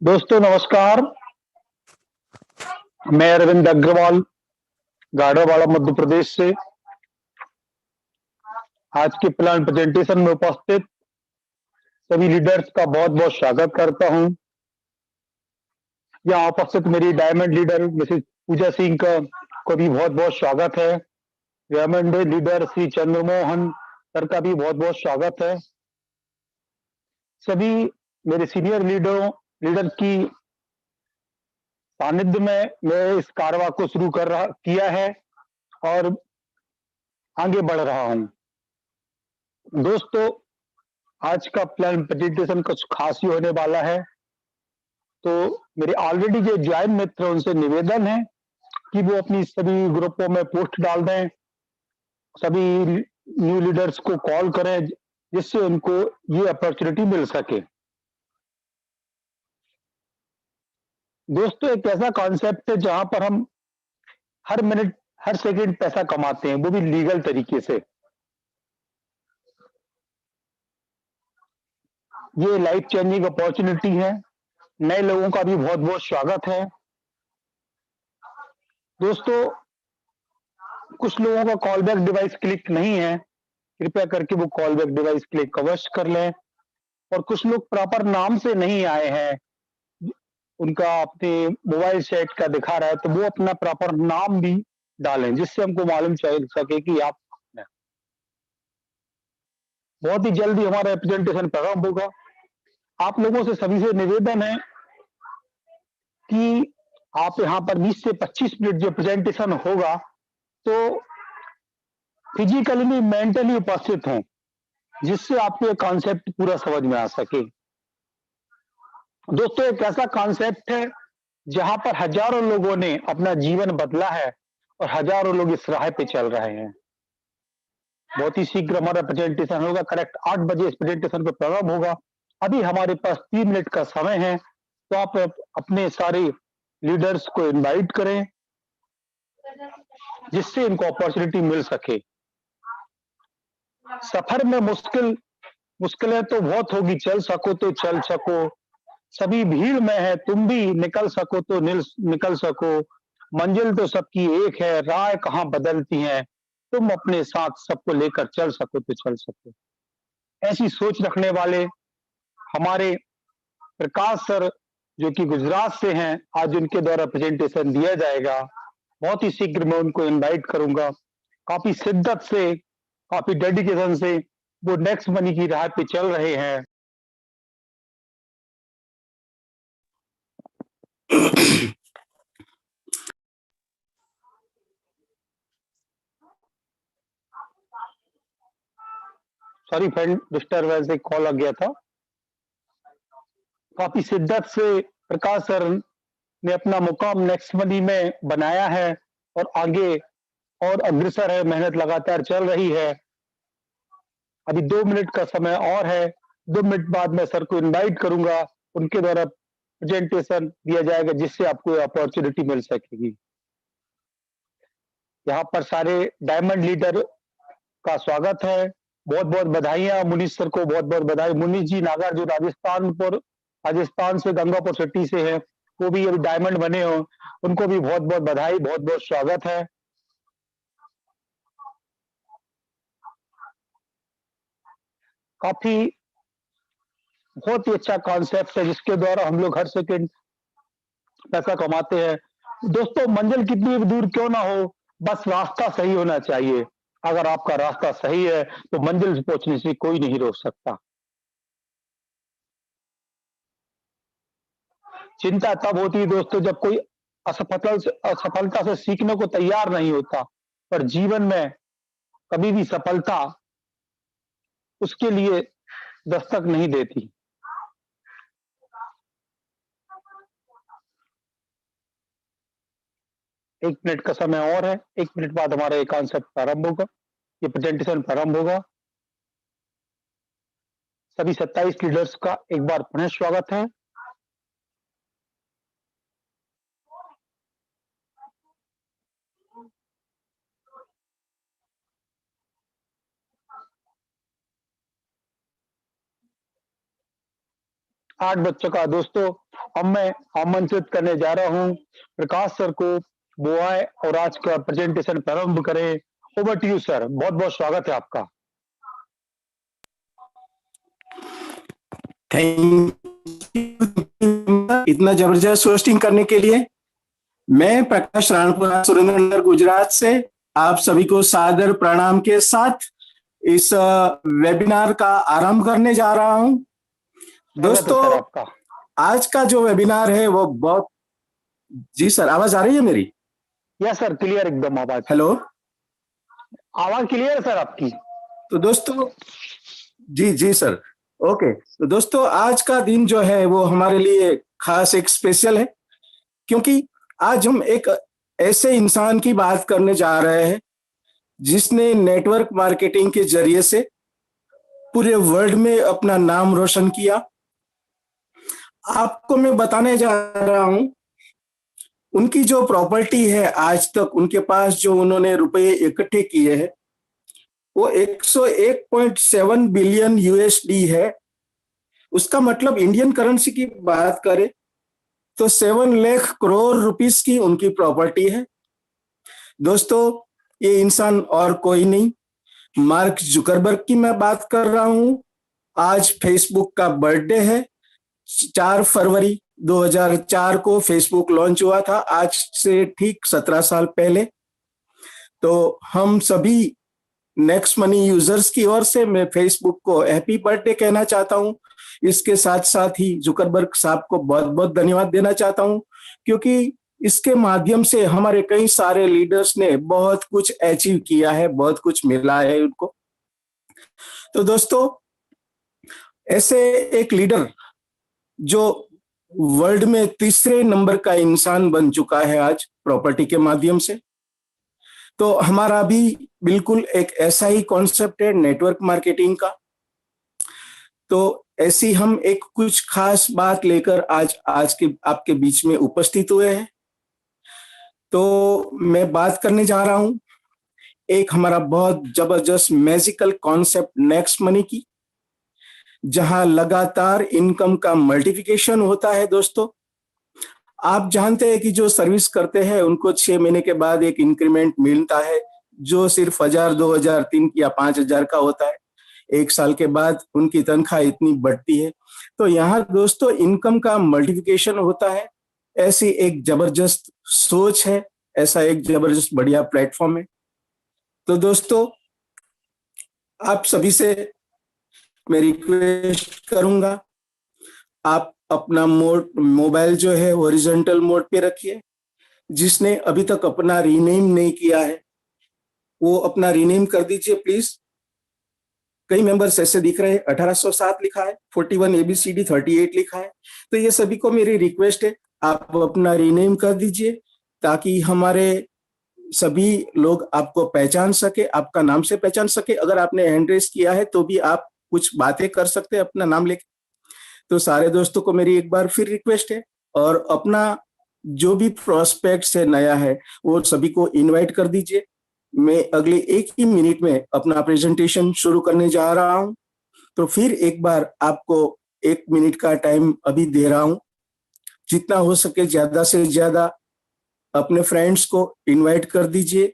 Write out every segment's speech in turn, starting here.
दोस्तों नमस्कार। मैं अरविंद अग्रवाल गाड़ावाड़ा मध्य प्रदेश से आज के प्लान प्रेजेंटेशन में उपस्थित सभी लीडर्स का बहुत बहुत स्वागत करता हूं। यहाँ उपस्थित मेरी डायमंड लीडर मिसेस पूजा सिंह को भी बहुत बहुत स्वागत है। Diamond leader Shri Chandramohan sir का भी बहुत बहुत स्वागत है। सभी मेरे सीनियर लीडर की सानिध्य में मैं इस कारवा को शुरू किया है और आगे बढ़ रहा हूं। दोस्तों आज का प्लान प्रेजेंटेशन कुछ खास ही होने वाला है, तो मेरे ऑलरेडी जो ज्वाइन मित्र हैं उनसे निवेदन है कि वो अपनी सभी ग्रुपों में पोस्ट डाल दें, सभी न्यू लीडर्स को कॉल करें जिससे उनको ये अपॉर्चुनिटी मिल सके। दोस्तों एक ऐसा कॉन्सेप्ट है जहां पर हम हर मिनट हर सेकंड पैसा कमाते हैं, वो भी लीगल तरीके से। ये लाइफ चेंजिंग अपॉर्चुनिटी है। नए लोगों का भी बहुत बहुत स्वागत है। दोस्तों कुछ लोगों का कॉल बैक डिवाइस क्लिक नहीं है, कृपया करके वो कॉल बैक डिवाइस क्लिक अवश्य कर लें। और कुछ लोग प्रॉपर नाम से नहीं आए हैं, उनका अपने मोबाइल सेट का दिखा रहा है, तो वो अपना प्रॉपर नाम भी डालें जिससे हमको मालूम चल सके कि आप हैं। बहुत ही जल्दी हमारा रिप्रेजेंटेशन प्रारंभ होगा। आप लोगों से सभी से निवेदन है कि आप यहाँ पर 20 से 25 मिनट जो प्रेजेंटेशन होगा तो फिजिकली मेंटली उपस्थित हों, जिससे आपको ये कॉन्सेप्ट पूरा समझ में आ सके। दोस्तों एक ऐसा कॉन्सेप्ट है जहां पर हजारों लोगों ने अपना जीवन बदला है और हजारों लोग इस राह पे चल रहे हैं। बहुत ही शीघ्र हमारा प्रेजेंटेशन होगा, करेक्ट 8 बजे इस प्रेजेंटेशन को प्रारंभ होगा। अभी हमारे पास 3 मिनट का समय है, तो आप अपने सारे लीडर्स को इनवाइट करें जिससे इनको अपॉर्चुनिटी मिल सके। सफर में मुश्किलें तो बहुत होगी, चल सको तो चल सको, सभी भीड़ में है तुम भी निकल सको तो निकल सको, मंजिल तो सबकी एक है, राह कहाँ बदलती है, तुम अपने साथ सबको लेकर चल सको तो चल सको। ऐसी सोच रखने वाले हमारे प्रकाश सर जो कि गुजरात से हैं, आज उनके द्वारा प्रेजेंटेशन दिया जाएगा। बहुत ही शीघ्र मैं उनको इनवाइट करूंगा। काफी शिद्दत से, काफी डेडिकेशन से वो नेक्स्ट मनी की राह पे चल रहे हैं। सॉरी फ्रेंड, डिस्टर्बेंस एक कॉल आ गया था। काफी शिद्दत से प्रकाश सर ने अपना मुकाम नेक्स्ट मनी में बनाया है और आगे और अग्रसर है, मेहनत लगातार चल रही है। अभी 2 मिनट का समय और है, 2 मिनट बाद मैं सर को इनवाइट करूंगा, उनके द्वारा प्रेजेंटेशन दिया जाएगा जिससे आपको अपॉर्चुनिटी मिल सकेगी। यहाँ पर सारे डायमंड लीडर का स्वागत है। बहुत बहुत बधाइयां मुनीष सर को, बहुत बहुत बधाई। मुनीष जी नागर जो राजस्थान से गंगापुर सिटी से है, वो भी अभी डायमंड बने हो, उनको भी बहुत बहुत बधाई, बहुत बहुत स्वागत है। काफी बहुत ही अच्छा कॉन्सेप्ट है जिसके द्वारा हम लोग हर सेकंड पैसा कमाते हैं। दोस्तों मंजिल कितनी भी दूर क्यों ना हो, बस रास्ता सही होना चाहिए। अगर आपका रास्ता सही है तो मंजिल पहुंचने से कोई नहीं रोक सकता। चिंता तब होती है दोस्तों जब कोई असफलता से सीखने को तैयार नहीं होता, पर जीवन में कभी भी सफलता उसके लिए दस्तक नहीं देती। एक मिनट का समय और है, 1 मिनट बाद हमारा ये कॉन्सेप्ट प्रारंभ होगा, ये प्रेजेंटेशन प्रारंभ होगा। सभी 27 लीडर्स का एक बार पुनः स्वागत है। आठ बज चुका दोस्तों, अब मैं आमंत्रित करने जा रहा हूँ प्रकाश सर को, वो आए और आज का प्रेजेंटेशन प्रारंभ करें। ओवर टू यू सर, बहुत बहुत स्वागत है आपका। थैंक यू इतना जबरदस्त होस्टिंग करने के लिए। मैं प्रकाश राणपुरा सुरेंद्रनगर गुजरात से आप सभी को सादर प्रणाम के साथ इस वेबिनार का आरंभ करने जा रहा हूं। दोस्तों, सर आपका आज का जो वेबिनार है वो बहुत, जी सर आवाज आ रही है मेरी? यस सर, क्लियर एकदम आवाज। हेलो, आवाज क्लियर है सर आपकी। तो दोस्तों, जी जी सर, ओके। तो दोस्तों, आज का दिन जो है वो हमारे लिए खास एक स्पेशल है, क्योंकि आज हम एक ऐसे इंसान की बात करने जा रहे हैं जिसने नेटवर्क मार्केटिंग के जरिए से पूरे वर्ल्ड में अपना नाम रोशन किया। आपको मैं बताने जा रहा हूं उनकी जो प्रॉपर्टी है, आज तक उनके पास जो उन्होंने रुपए इकट्ठे किए हैं वो 101.7 बिलियन यूएसडी है। उसका मतलब इंडियन करेंसी की बात करें तो 7 लाख करोड़ रुपीस की उनकी प्रॉपर्टी है। दोस्तों, ये इंसान और कोई नहीं, मार्क जुकरबर्ग की मैं बात कर रहा हूं। आज फेसबुक का बर्थडे है। 4 फरवरी 2004 को फेसबुक लॉन्च हुआ था, आज से ठीक 17 साल पहले। तो हम सभी नेक्स्ट मनी यूजर्स की ओर से मैं फेसबुक को हैप्पी बर्थडे कहना चाहता हूं। इसके साथ साथ ही जुकरबर्ग साहब को बहुत बहुत धन्यवाद देना चाहता हूं, क्योंकि इसके माध्यम से हमारे कई सारे लीडर्स ने बहुत कुछ अचीव किया है, बहुत कुछ मिला है उनको। तो दोस्तों, ऐसे एक लीडर जो वर्ल्ड में तीसरे नंबर का इंसान बन चुका है आज प्रॉपर्टी के माध्यम से, तो हमारा भी बिल्कुल एक ऐसा ही कॉन्सेप्ट है नेटवर्क मार्केटिंग का। तो ऐसी हम एक कुछ खास बात लेकर आज के आपके बीच में उपस्थित हुए हैं। तो मैं बात करने जा रहा हूं एक हमारा बहुत जबरदस्त मैजिकल कॉन्सेप्ट नेक्स्ट मनी की, जहां लगातार इनकम का मल्टीप्लिकेशन होता है। दोस्तों, आप जानते हैं कि जो सर्विस करते हैं उनको 6 महीने के बाद एक इंक्रीमेंट मिलता है, जो सिर्फ 1000, 2000, 3 या 5000 का होता है। 1 साल के बाद उनकी तनख्वाह इतनी बढ़ती है। तो यहाँ दोस्तों इनकम का मल्टीप्लिकेशन होता है। ऐसी एक जबरदस्त सोच है, ऐसा एक जबरदस्त बढ़िया प्लेटफॉर्म है। तो दोस्तों, आप सभी से मैं रिक्वेस्ट करूंगा, आप अपना मोबाइल जो है हॉरिजॉन्टल मोड पे रखिए। जिसने अभी तक अपना रीनेम नहीं किया है वो अपना रीनेम कर दीजिए प्लीज। कई मेंबर्स ऐसे दिख रहे हैं, 1807 लिखा है, 41 ABCD 38 लिखा है। तो ये सभी को मेरी रिक्वेस्ट है, आप अपना रीनेम कर दीजिए ताकि हमारे सभी लोग आपको पहचान सके, आपका नाम से पहचान सके। अगर आपने हैंड रेस किया है तो भी आप कुछ बातें कर सकते हैं अपना नाम लेके। तो सारे दोस्तों को मेरी एक बार फिर रिक्वेस्ट है, और अपना जो भी प्रोस्पेक्ट्स है नया है वो सभी को इनवाइट कर दीजिए। मैं अगले 1 ही मिनट में अपना प्रेजेंटेशन शुरू करने जा रहा हूं। तो फिर एक बार आपको 1 मिनट का टाइम अभी दे रहा हूं। जितना हो सके ज्यादा से ज्यादा अपने फ्रेंड्स को इनवाइट कर दीजिए।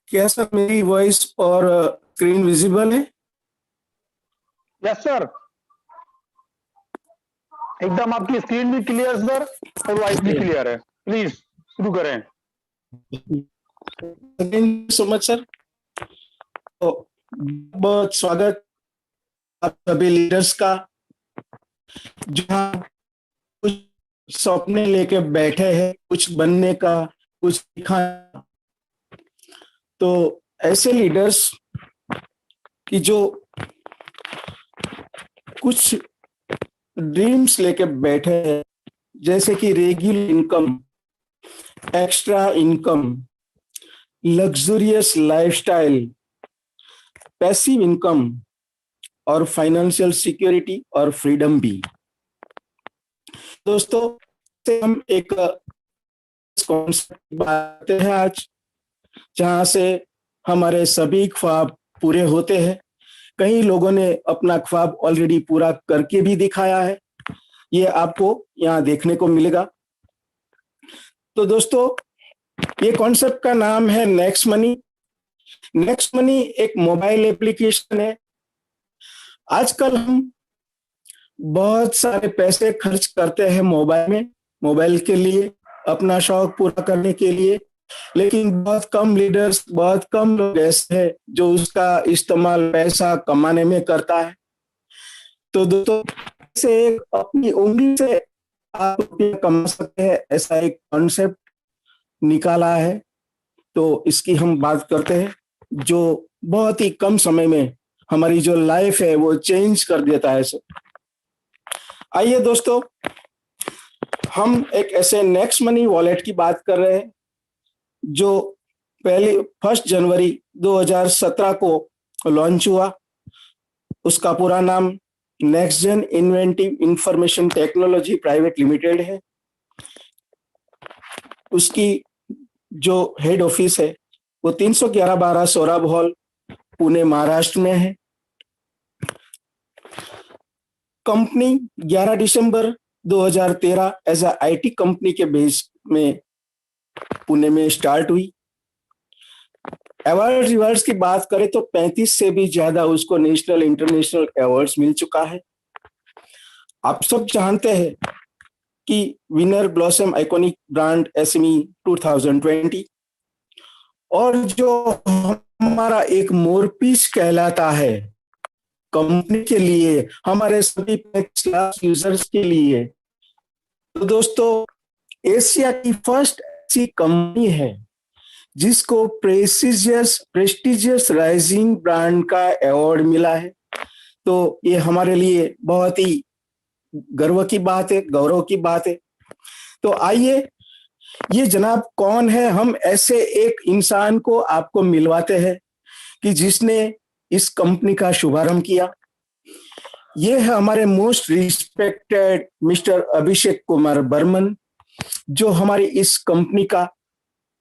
क्या सर मेरी वॉइस और स्क्रीन विजिबल है? यस सर, एकदम आपकी स्क्रीन भी क्लियर सर और वॉइस भी क्लियर है। प्लीज शुरू करें। Thank you so much sir. तो बहुत स्वागत आप सभी लीडर्स का, जहाँ कुछ सपने लेके बैठे हैं, कुछ बनने का, कुछ दिखाना। तो ऐसे लीडर्स की जो कुछ ड्रीम्स लेके बैठे हैं, जैसे कि regular income, extra income, luxurious lifestyle, passive income और फाइनेंशियल सिक्योरिटी और फ्रीडम भी। दोस्तों, से हम एक कॉन्सेप्ट की बात करते हैं आज, जहां से हमारे सभी ख्वाब पूरे होते हैं। कई लोगों ने अपना ख्वाब ऑलरेडी पूरा करके भी दिखाया है, ये आपको यहाँ देखने को मिलेगा। तो दोस्तों, ये कॉन्सेप्ट का नाम है नेक्स्ट मनी। नेक्स्ट मनी एक मोबाइल एप्लीकेशन है। आजकल हम बहुत सारे पैसे खर्च करते हैं मोबाइल में, मोबाइल के लिए, अपना शौक पूरा करने के लिए, लेकिन बहुत कम लीडर्स, बहुत कम लोग ऐसे हैं जो उसका इस्तेमाल पैसा कमाने में करता है। तो दोस्तों, से एक अपनी उंगली से आप रुपया कमा सकते हैं, ऐसा एक कॉन्सेप्ट निकाला है। तो इसकी हम बात करते हैं, जो बहुत ही कम समय में हमारी जो लाइफ है वो चेंज कर देता है। आइए दोस्तों, हम एक ऐसे नेक्स्ट मनी वॉलेट की बात कर रहे हैं जो पहली 1 जनवरी 2017 को लॉन्च हुआ। उसका पूरा नाम Next Gen Inventive Information Technology Private Limited है। उसकी जो हेड ऑफिस है वो 311-12 सोराब हॉल, पुणे, महाराष्ट्र में है। Company 11 December 2013 as a IT company के बेस में पुणे में स्टार्ट हुई। अवार्ड रिवार्ड्स की बात करें तो 35 से भी ज्यादा उसको नेशनल इंटरनेशनल अवार्ड्स मिल चुका है। आप सब जानते हैं कि winner blossom iconic brand SME 2020, और जो हमारा एक मोरपीस कहलाता है कंपनी के लिए, हमारे सभी 5 लाख यूजर्स के लिए। तो दोस्तों, एशिया की फर्स्ट ऐसी कंपनी है जिसको प्रेस्टिजियस राइजिंग ब्रांड का अवार्ड मिला है। तो ये हमारे लिए बहुत ही गर्व की बात है, गौरव की बात है। तो आइए, ये जनाब कौन है, हम ऐसे एक इंसान को आपको मिलवाते हैं कि जिसने इस कंपनी का शुभारंभ किया। ये है हमारे most respected mister Abhishek Kumar Burman, जो हमारी इस कंपनी का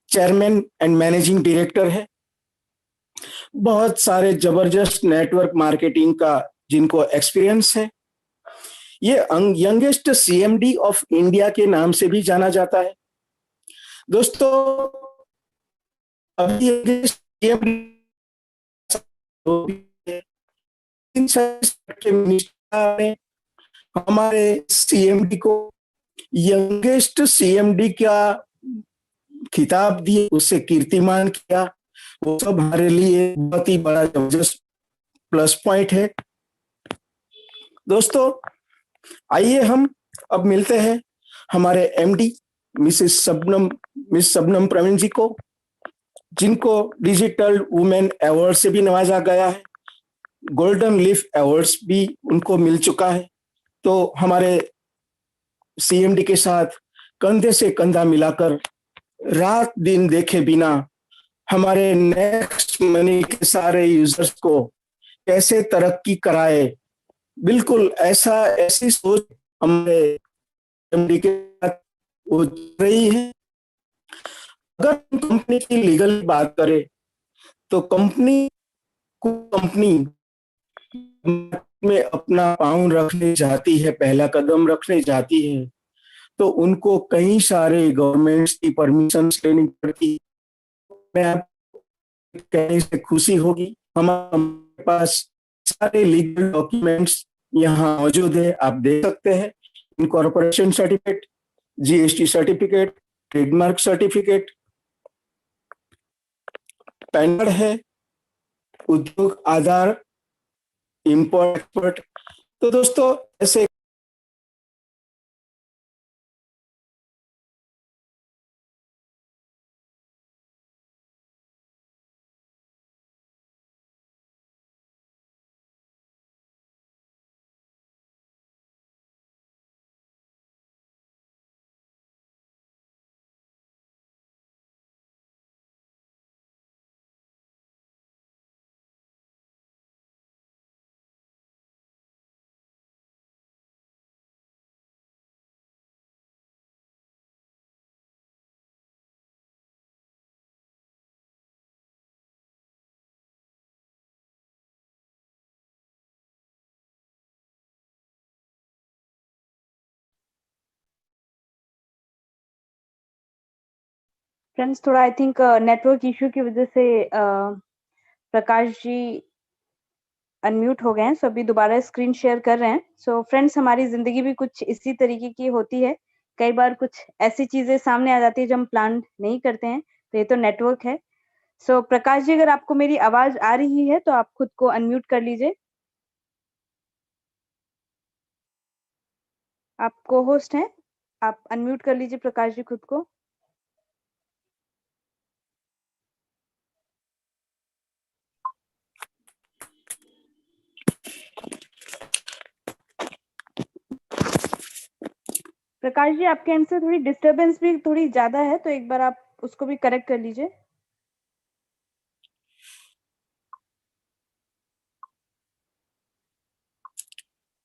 चेयरमैन एंड मैनेजिंग डायरेक्टर है। बहुत सारे जबरदस्त नेटवर्क मार्केटिंग का जिनको एक्सपीरियंस है। ये यंगेस्ट सीएमडी ऑफ इंडिया के नाम से भी जाना जाता है। दोस्तों, अभी CMD ने हमारे सीएमडी को यंगेस्ट सीएमडी का खिताब दिए, उससे कीर्तिमान किया। वो सब हमारे लिए बहुत ही बड़ा जबरदस्त प्लस पॉइंट है। दोस्तों, आइए हम अब मिलते हैं हमारे एमडी मिस सबनम प्रवीण जी को, जिनको डिजिटल वुमेन अवार्ड से भी नवाजा गया है। गोल्डन लीफ अवार्ड्स भी उनको मिल चुका है। तो हमारे सीएमडी के साथ कंधे से कंधा मिलाकर, रात दिन देखे बिना, हमारे नेक्स्ट मनी के सारे यूजर्स को कैसे तरक्की कराए, बिल्कुल ऐसी सोच हमारे एमडी के साथ हो रही है। अगर कंपनी की लीगल बात करें तो कंपनी में अपना पाँव रखने जाती है, पहला कदम रखने जाती है, तो उनको कई सारे गवर्नमेंट्स की परमिशन लेनी पड़ती है। मैं आपको कहने से खुशी होगी, हमारे पास सारे लीगल डॉक्यूमेंट्स यहाँ मौजूद है। आप देख सकते हैं, incorporation certificate, GST certificate, trademark certificate, pan card है, उद्योग आधार, इंपोर्ट एक्सपोर्ट। तो दोस्तों, ऐसे फ्रेंड्स थोड़ा आई थिंक नेटवर्क इश्यू की वजह से प्रकाश जी अनम्यूट हो गए हैं, सो अभी दोबारा स्क्रीन शेयर कर रहे हैं। सो फ्रेंड्स हमारी जिंदगी भी कुछ इसी तरीके की होती है, कई बार कुछ ऐसी चीजें सामने आ जाती है जो हम प्लान नहीं करते हैं, तो ये तो नेटवर्क है। सो प्रकाश जी अगर आपको मेरी आवाज आ रही है तो आप खुद को अनम्यूट कर लीजिए। आप को होस्ट हैं, आप अनम्यूट कर लीजिए प्रकाश जी खुद को। प्रकाश जी आपके एंड से थोड़ी डिस्टरबेंस भी थोड़ी ज्यादा है, तो एक बार आप उसको भी करेक्ट कर लीजिए।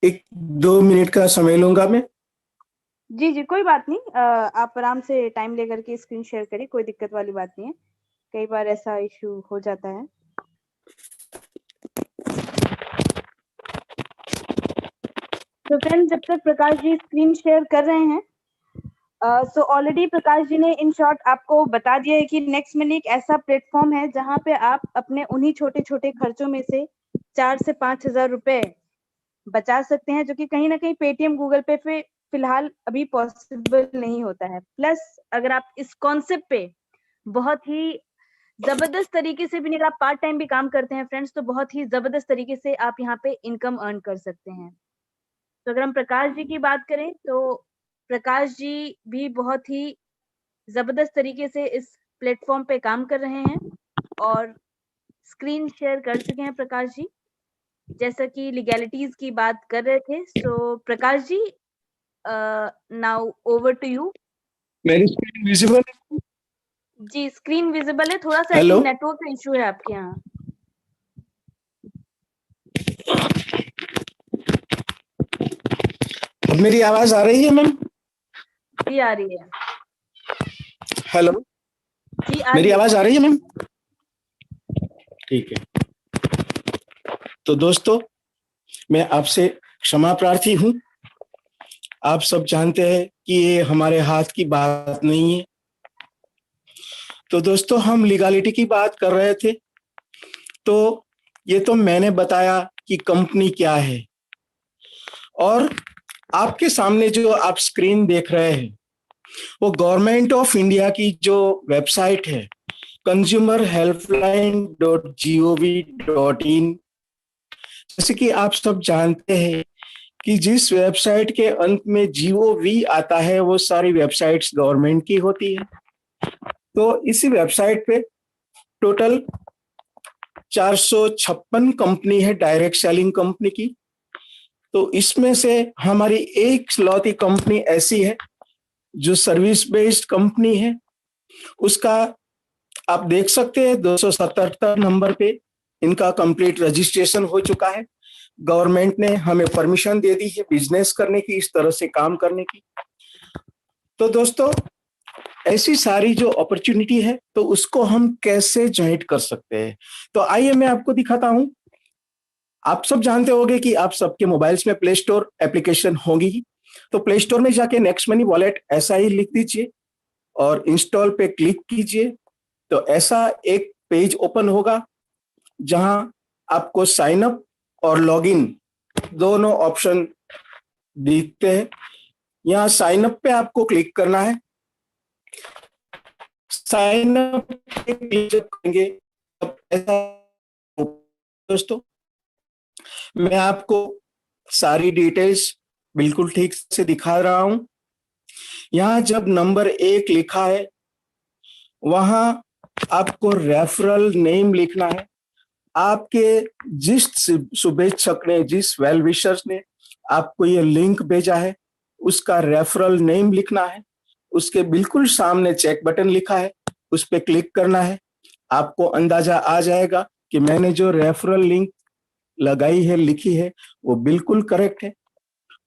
एक 2 मिनट का समय लूंगा मैं। जी जी कोई बात नहीं, आप आराम से टाइम लेकर के स्क्रीन शेयर करिए, कोई दिक्कत वाली बात नहीं है, कई बार ऐसा इश्यू हो जाता है। तो फ्रेंड्स जब तक प्रकाश जी स्क्रीन शेयर कर रहे हैं, सो ऑलरेडी प्रकाश जी ने इन शॉर्ट आपको बता दिया है कि नेक्स्ट मनी एक ऐसा प्लेटफॉर्म है जहां पे आप अपने उन्हीं छोटे छोटे खर्चों में से 4 से 5 हजार रुपए बचा सकते हैं, जो कि कहीं ना कहीं पेटीएम गूगल पे फिलहाल अभी पॉसिबल नहीं होता है। प्लस अगर आप इस कॉन्सेप्ट पे बहुत ही जबरदस्त तरीके से भी, अगर आप पार्ट टाइम भी काम करते हैं फ्रेंड्स, तो बहुत ही जबरदस्त तरीके से आप यहाँ पे इनकम अर्न कर सकते हैं। तो अगर हम प्रकाश जी की बात करें तो प्रकाश जी भी बहुत ही जबरदस्त तरीके से इस प्लेटफॉर्म पे काम कर रहे हैं और स्क्रीन शेयर कर चुके हैं प्रकाश जी, जैसा कि लीगैलिटीज की बात कर रहे थे। सो Prakash ji now over to you. मेरी स्क्रीन विजिबल? जी स्क्रीन विजिबल है, थोड़ा सा हेलो, नेटवर्क का इशू है आपके यहाँ। अब मेरी आवाज आ रही है मैम? जी आ रही है। हेलो, जी आ मेरी रही है। आवाज आ रही है मैम? ठीक है। तो दोस्तों मैं आपसे क्षमा प्रार्थी हूं। आप सब जानते हैं कि ये हमारे हाथ की बात नहीं है। तो दोस्तों हम लीगलिटी की बात कर रहे थे, तो ये तो मैंने बताया कि कंपनी क्या है, और आपके सामने जो आप स्क्रीन देख रहे हैं वो गवर्नमेंट ऑफ इंडिया की जो वेबसाइट है consumerhelpline.gov.in। जैसे कि आप सब जानते हैं कि जिस वेबसाइट के अंत में GOV आता है वो सारी वेबसाइट्स गवर्नमेंट की होती है। तो इसी वेबसाइट पे टोटल 456 कंपनी है, डायरेक्ट सेलिंग कंपनी की। तो इसमें से हमारी एक लौती कंपनी ऐसी है जो सर्विस बेस्ड कंपनी है। उसका आप देख सकते हैं 277 नंबर पे इनका कंप्लीट रजिस्ट्रेशन हो चुका है। गवर्नमेंट ने हमें परमिशन दे दी है बिजनेस करने की, इस तरह से काम करने की। तो दोस्तों ऐसी सारी जो अपॉर्चुनिटी है तो उसको हम कैसे ज्वाइन कर सकते हैं, तो आइए मैं आपको दिखाता हूं। आप सब जानते होंगे कि आप सबके मोबाइल्स में प्ले स्टोर एप्लीकेशन होगी ही। तो प्ले स्टोर में जाके नेक्स्ट मनी वॉलेट ऐसा ही लिख दीजिए और इंस्टॉल पे क्लिक कीजिए। तो ऐसा एक पेज ओपन होगा जहां आपको साइन अप और लॉगिन दोनों ऑप्शन दिखते हैं। यहाँ साइन अप पे आपको क्लिक करना है। साइन अप पे क्लिक करेंगे तब ऐसा, दोस्तों मैं आपको सारी डिटेल्स बिल्कुल ठीक से दिखा रहा हूं। यहाँ जब नंबर 1 लिखा है वहां आपको रेफरल नेम लिखना है। आपके जिस शुभेच्छक ने, जिस वेल विशर्स ने आपको ये लिंक भेजा है उसका रेफरल नेम लिखना है। उसके बिल्कुल सामने चेक बटन लिखा है, उस पर क्लिक करना है। आपको अंदाजा आ जाएगा कि मैंने जो रेफरल लिंक लगाई है, लिखी है, वो बिल्कुल करेक्ट है।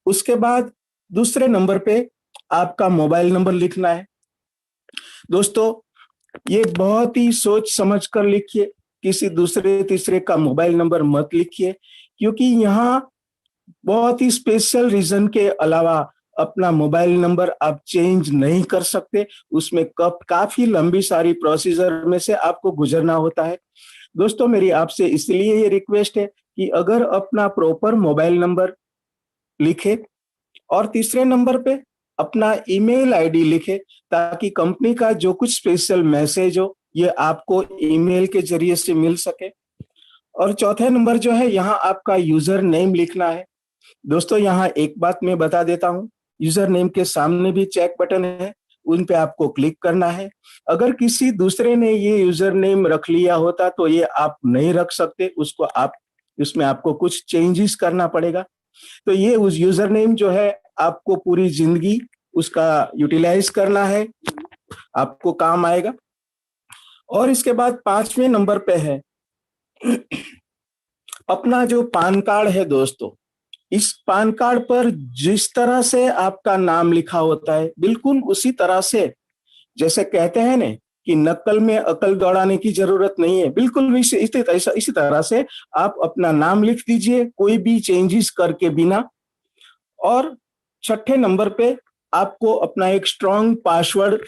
उसके बाद दूसरे नंबर पे आपका मोबाइल नंबर लिखना है। दोस्तों ये बहुत ही सोच समझ कर लिखिए, किसी दूसरे तीसरे का मोबाइल नंबर मत लिखिए, क्योंकि यहाँ बहुत ही स्पेशल रीजन के अलावा अपना मोबाइल नंबर आप चेंज नहीं कर सकते, उसमें काफी लंबी सारी प्रोसीजर में से आपको गुजरना होता है। दोस्तों मेरी आपसे इसलिए ये रिक्वेस्ट है कि अगर अपना प्रॉपर मोबाइल नंबर लिखे और तीसरे नंबर पे अपना ईमेल आईडी लिखे, ताकि कंपनी का जो कुछ स्पेशल मैसेज हो ये आपको ईमेल के जरिए से मिल सके। और चौथे नंबर जो है, यहाँ आपका यूजर नेम लिखना है। दोस्तों यहाँ एक बात मैं बता देता हूँ, यूजर नेम के सामने भी चेक बटन है, उन पे आपको क्लिक करना है। अगर किसी दूसरे ने ये यूजर नेम रख लिया होता तो ये आप नहीं रख सकते, उसमें आपको कुछ चेंजेस करना पड़ेगा। तो ये उस यूजर नेम जो है आपको पूरी जिंदगी उसका यूटिलाइज करना है, आपको काम आएगा। और इसके बाद 5वें नंबर पे है अपना जो पान कार्ड है। दोस्तों इस पान कार्ड पर जिस तरह से आपका नाम लिखा होता है बिल्कुल उसी तरह से, जैसे कहते हैं ना कि नकल में अकल दौड़ाने की जरूरत नहीं है, बिल्कुल इसी तरह से आप अपना नाम लिख दीजिए, कोई भी चेंजेस करके बिना। और 6ठे नंबर पे आपको अपना एक स्ट्रॉन्ग पासवर्ड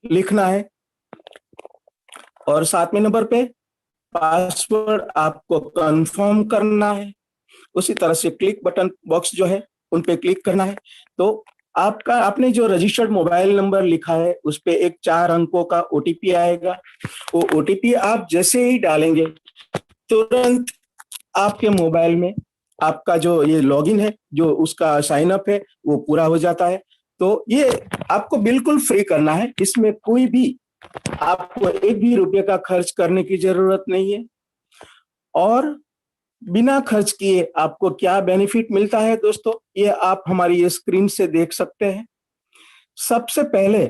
लिखना है। और 7वें नंबर पे पासवर्ड आपको कंफर्म करना है। उसी तरह से क्लिक बटन बॉक्स जो है उन पे क्लिक करना है। तो आपने जो रजिस्टर्ड मोबाइल नंबर लिखा है उस पे एक 4 अंकों का ओटीपी आएगा। वो ओटीपी आप जैसे ही डालेंगे तुरंत आपके मोबाइल में आपका जो ये लॉगिन है, जो उसका साइन अप है, वो पूरा हो जाता है। तो ये आपको बिल्कुल फ्री करना है, इसमें कोई भी आपको 1 भी रुपये का खर्च करने की जरूरत नहीं है। और बिना खर्च किए आपको क्या बेनिफिट मिलता है दोस्तों, ये आप हमारी ये स्क्रीन से देख सकते हैं। सबसे पहले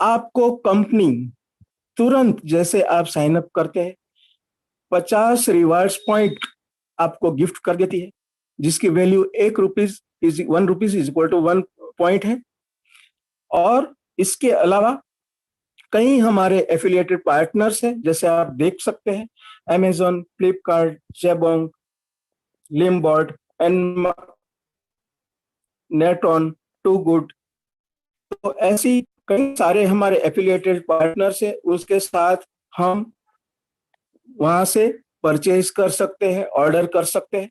आपको कंपनी तुरंत जैसे आप साइन अप करते हैं 50 रिवार्ड्स पॉइंट आपको गिफ्ट कर देती है, जिसकी value 1 rupees is 1 rupees is equal to 1 point है। और इसके अलावा कई हमारे एफिलिएटेड पार्टनर्स हैं, जैसे आप देख सकते हैं अमेजॉन, फ्लिपकार्ट, जेबोंग, लिमबॉर्ड, एंड नेटॉन, टू गुड। तो ऐसी कई सारे हमारे एफिलिएटेड पार्टनर्स हैं, उसके साथ हम वहां से परचेज कर सकते हैं, ऑर्डर कर सकते हैं।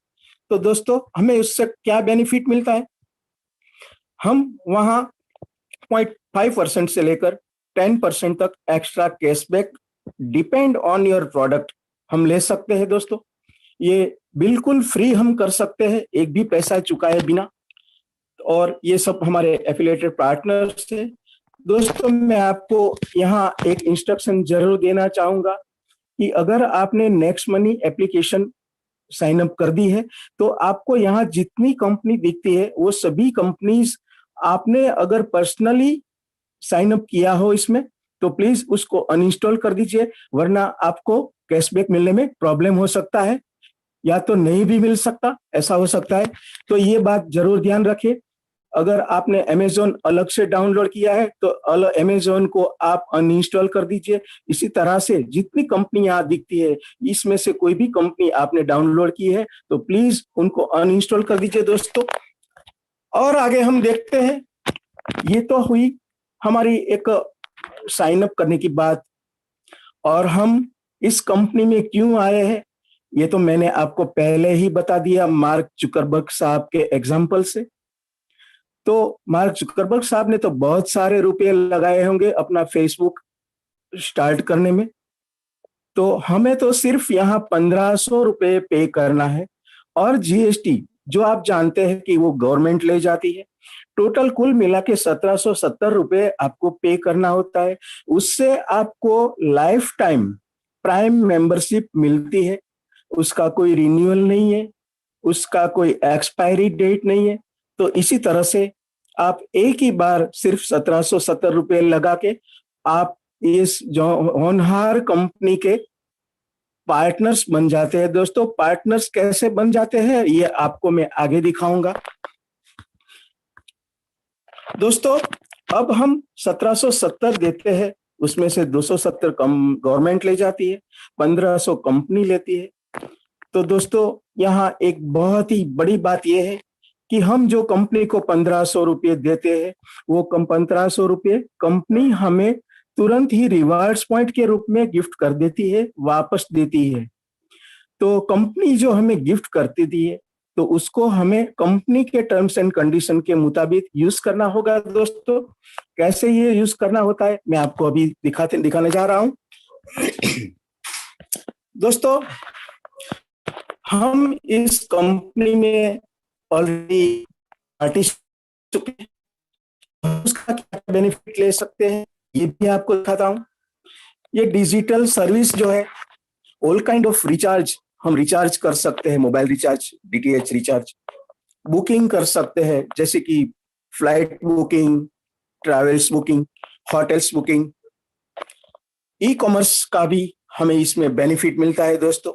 तो दोस्तों हमें उससे क्या बेनिफिट मिलता है, हम वहां 0.5% से लेकर 10% तक extra cashback depend on your product हम ले सकते हैं। दोस्तों ये बिल्कुल फ्री हम कर सकते हैं, एक भी पैसा चुकाए बिना। और ये सब हमारे एफिलिएटेड पार्टनर्स हैं। दोस्तों मैं आपको यहाँ एक इंस्ट्रक्शन जरूर देना चाहूंगा कि अगर आपने Next Money application sign up कर दी है तो आपको यहाँ जितनी कंपनी दिखती है वो सभी कंपनीज आपने अगर पर्सनली साइन अप किया हो इसमें तो प्लीज उसको अनइंस्टॉल कर दीजिए, वरना आपको कैशबैक मिलने में प्रॉब्लम हो सकता है, या तो नहीं भी मिल सकता, ऐसा हो सकता है। तो ये बात जरूर ध्यान रखिए। अगर आपने अमेजोन अलग से डाउनलोड किया है तो अमेजोन को आप अनइंस्टॉल कर दीजिए। इसी तरह से जितनी कंपनी यहाँ दिखती है इसमें से कोई भी कंपनी आपने डाउनलोड की है तो प्लीज उनको अनइंस्टॉल कर दीजिए दोस्तों। और आगे हम देखते हैं, ये तो हुई हमारी एक साइन अप करने की बात। और हम इस कंपनी में क्यों आए हैं ये तो मैंने आपको पहले ही बता दिया मार्क जुकरबर्ग साहब के एग्जाम्पल से। तो मार्क जुकरबर्ग साहब ने तो बहुत सारे रुपए लगाए होंगे अपना फेसबुक स्टार्ट करने में, तो हमें तो सिर्फ यहाँ 1500 रुपए पे करना है। और जीएसटी जो आप जानते हैं कि वो गवर्नमेंट ले जाती है, टोटल कुल मिला के 1770 रुपए आपको पे करना होता है। उससे आपको लाइफ टाइम प्राइम मेंबरशिप मिलती है, उसका कोई रिन्यूअल नहीं है, उसका कोई एक्सपायरी डेट नहीं है। तो इसी तरह से आप एक ही बार सिर्फ 1770 रुपए लगा के आप इस जो होनहार कंपनी के पार्टनर्स बन जाते हैं। दोस्तों पार्टनर्स कैसे बन जाते हैं ये आपको मैं आगे दिखाऊंगा। दोस्तों अब हम 1770 देते हैं, उसमें से 270 कम गवर्नमेंट ले जाती है, 1500 कंपनी लेती है। तो दोस्तों यहाँ एक बहुत ही बड़ी बात यह है कि हम जो कंपनी को 1500 रुपये देते हैं, वो कम 1500 रुपये कंपनी हमें तुरंत ही रिवार्ड्स पॉइंट के रूप में गिफ्ट कर देती है, वापस देती है। तो कंपनी जो हमें गिफ्ट करती थी है, तो उसको हमें कंपनी के टर्म्स एंड कंडीशन के मुताबिक यूज करना होगा दोस्तों। कैसे ये यूज करना होता है मैं आपको अभी दिखाने जा रहा हूं। दोस्तों, हम इस कंपनी में ऑलरेडी पार्टिसिपेट, उसका क्या बेनिफिट ले सकते हैं ये भी आपको दिखाता हूं। ये डिजिटल सर्विस जो है, ऑल काइंड ऑफ रिचार्ज हम रिचार्ज कर सकते हैं, mobile recharge, DTH recharge, booking कर सकते हैं, जैसे कि flight booking, travels booking, hotels booking, e commerce का भी हमें इसमें बेनिफिट मिलता है दोस्तों।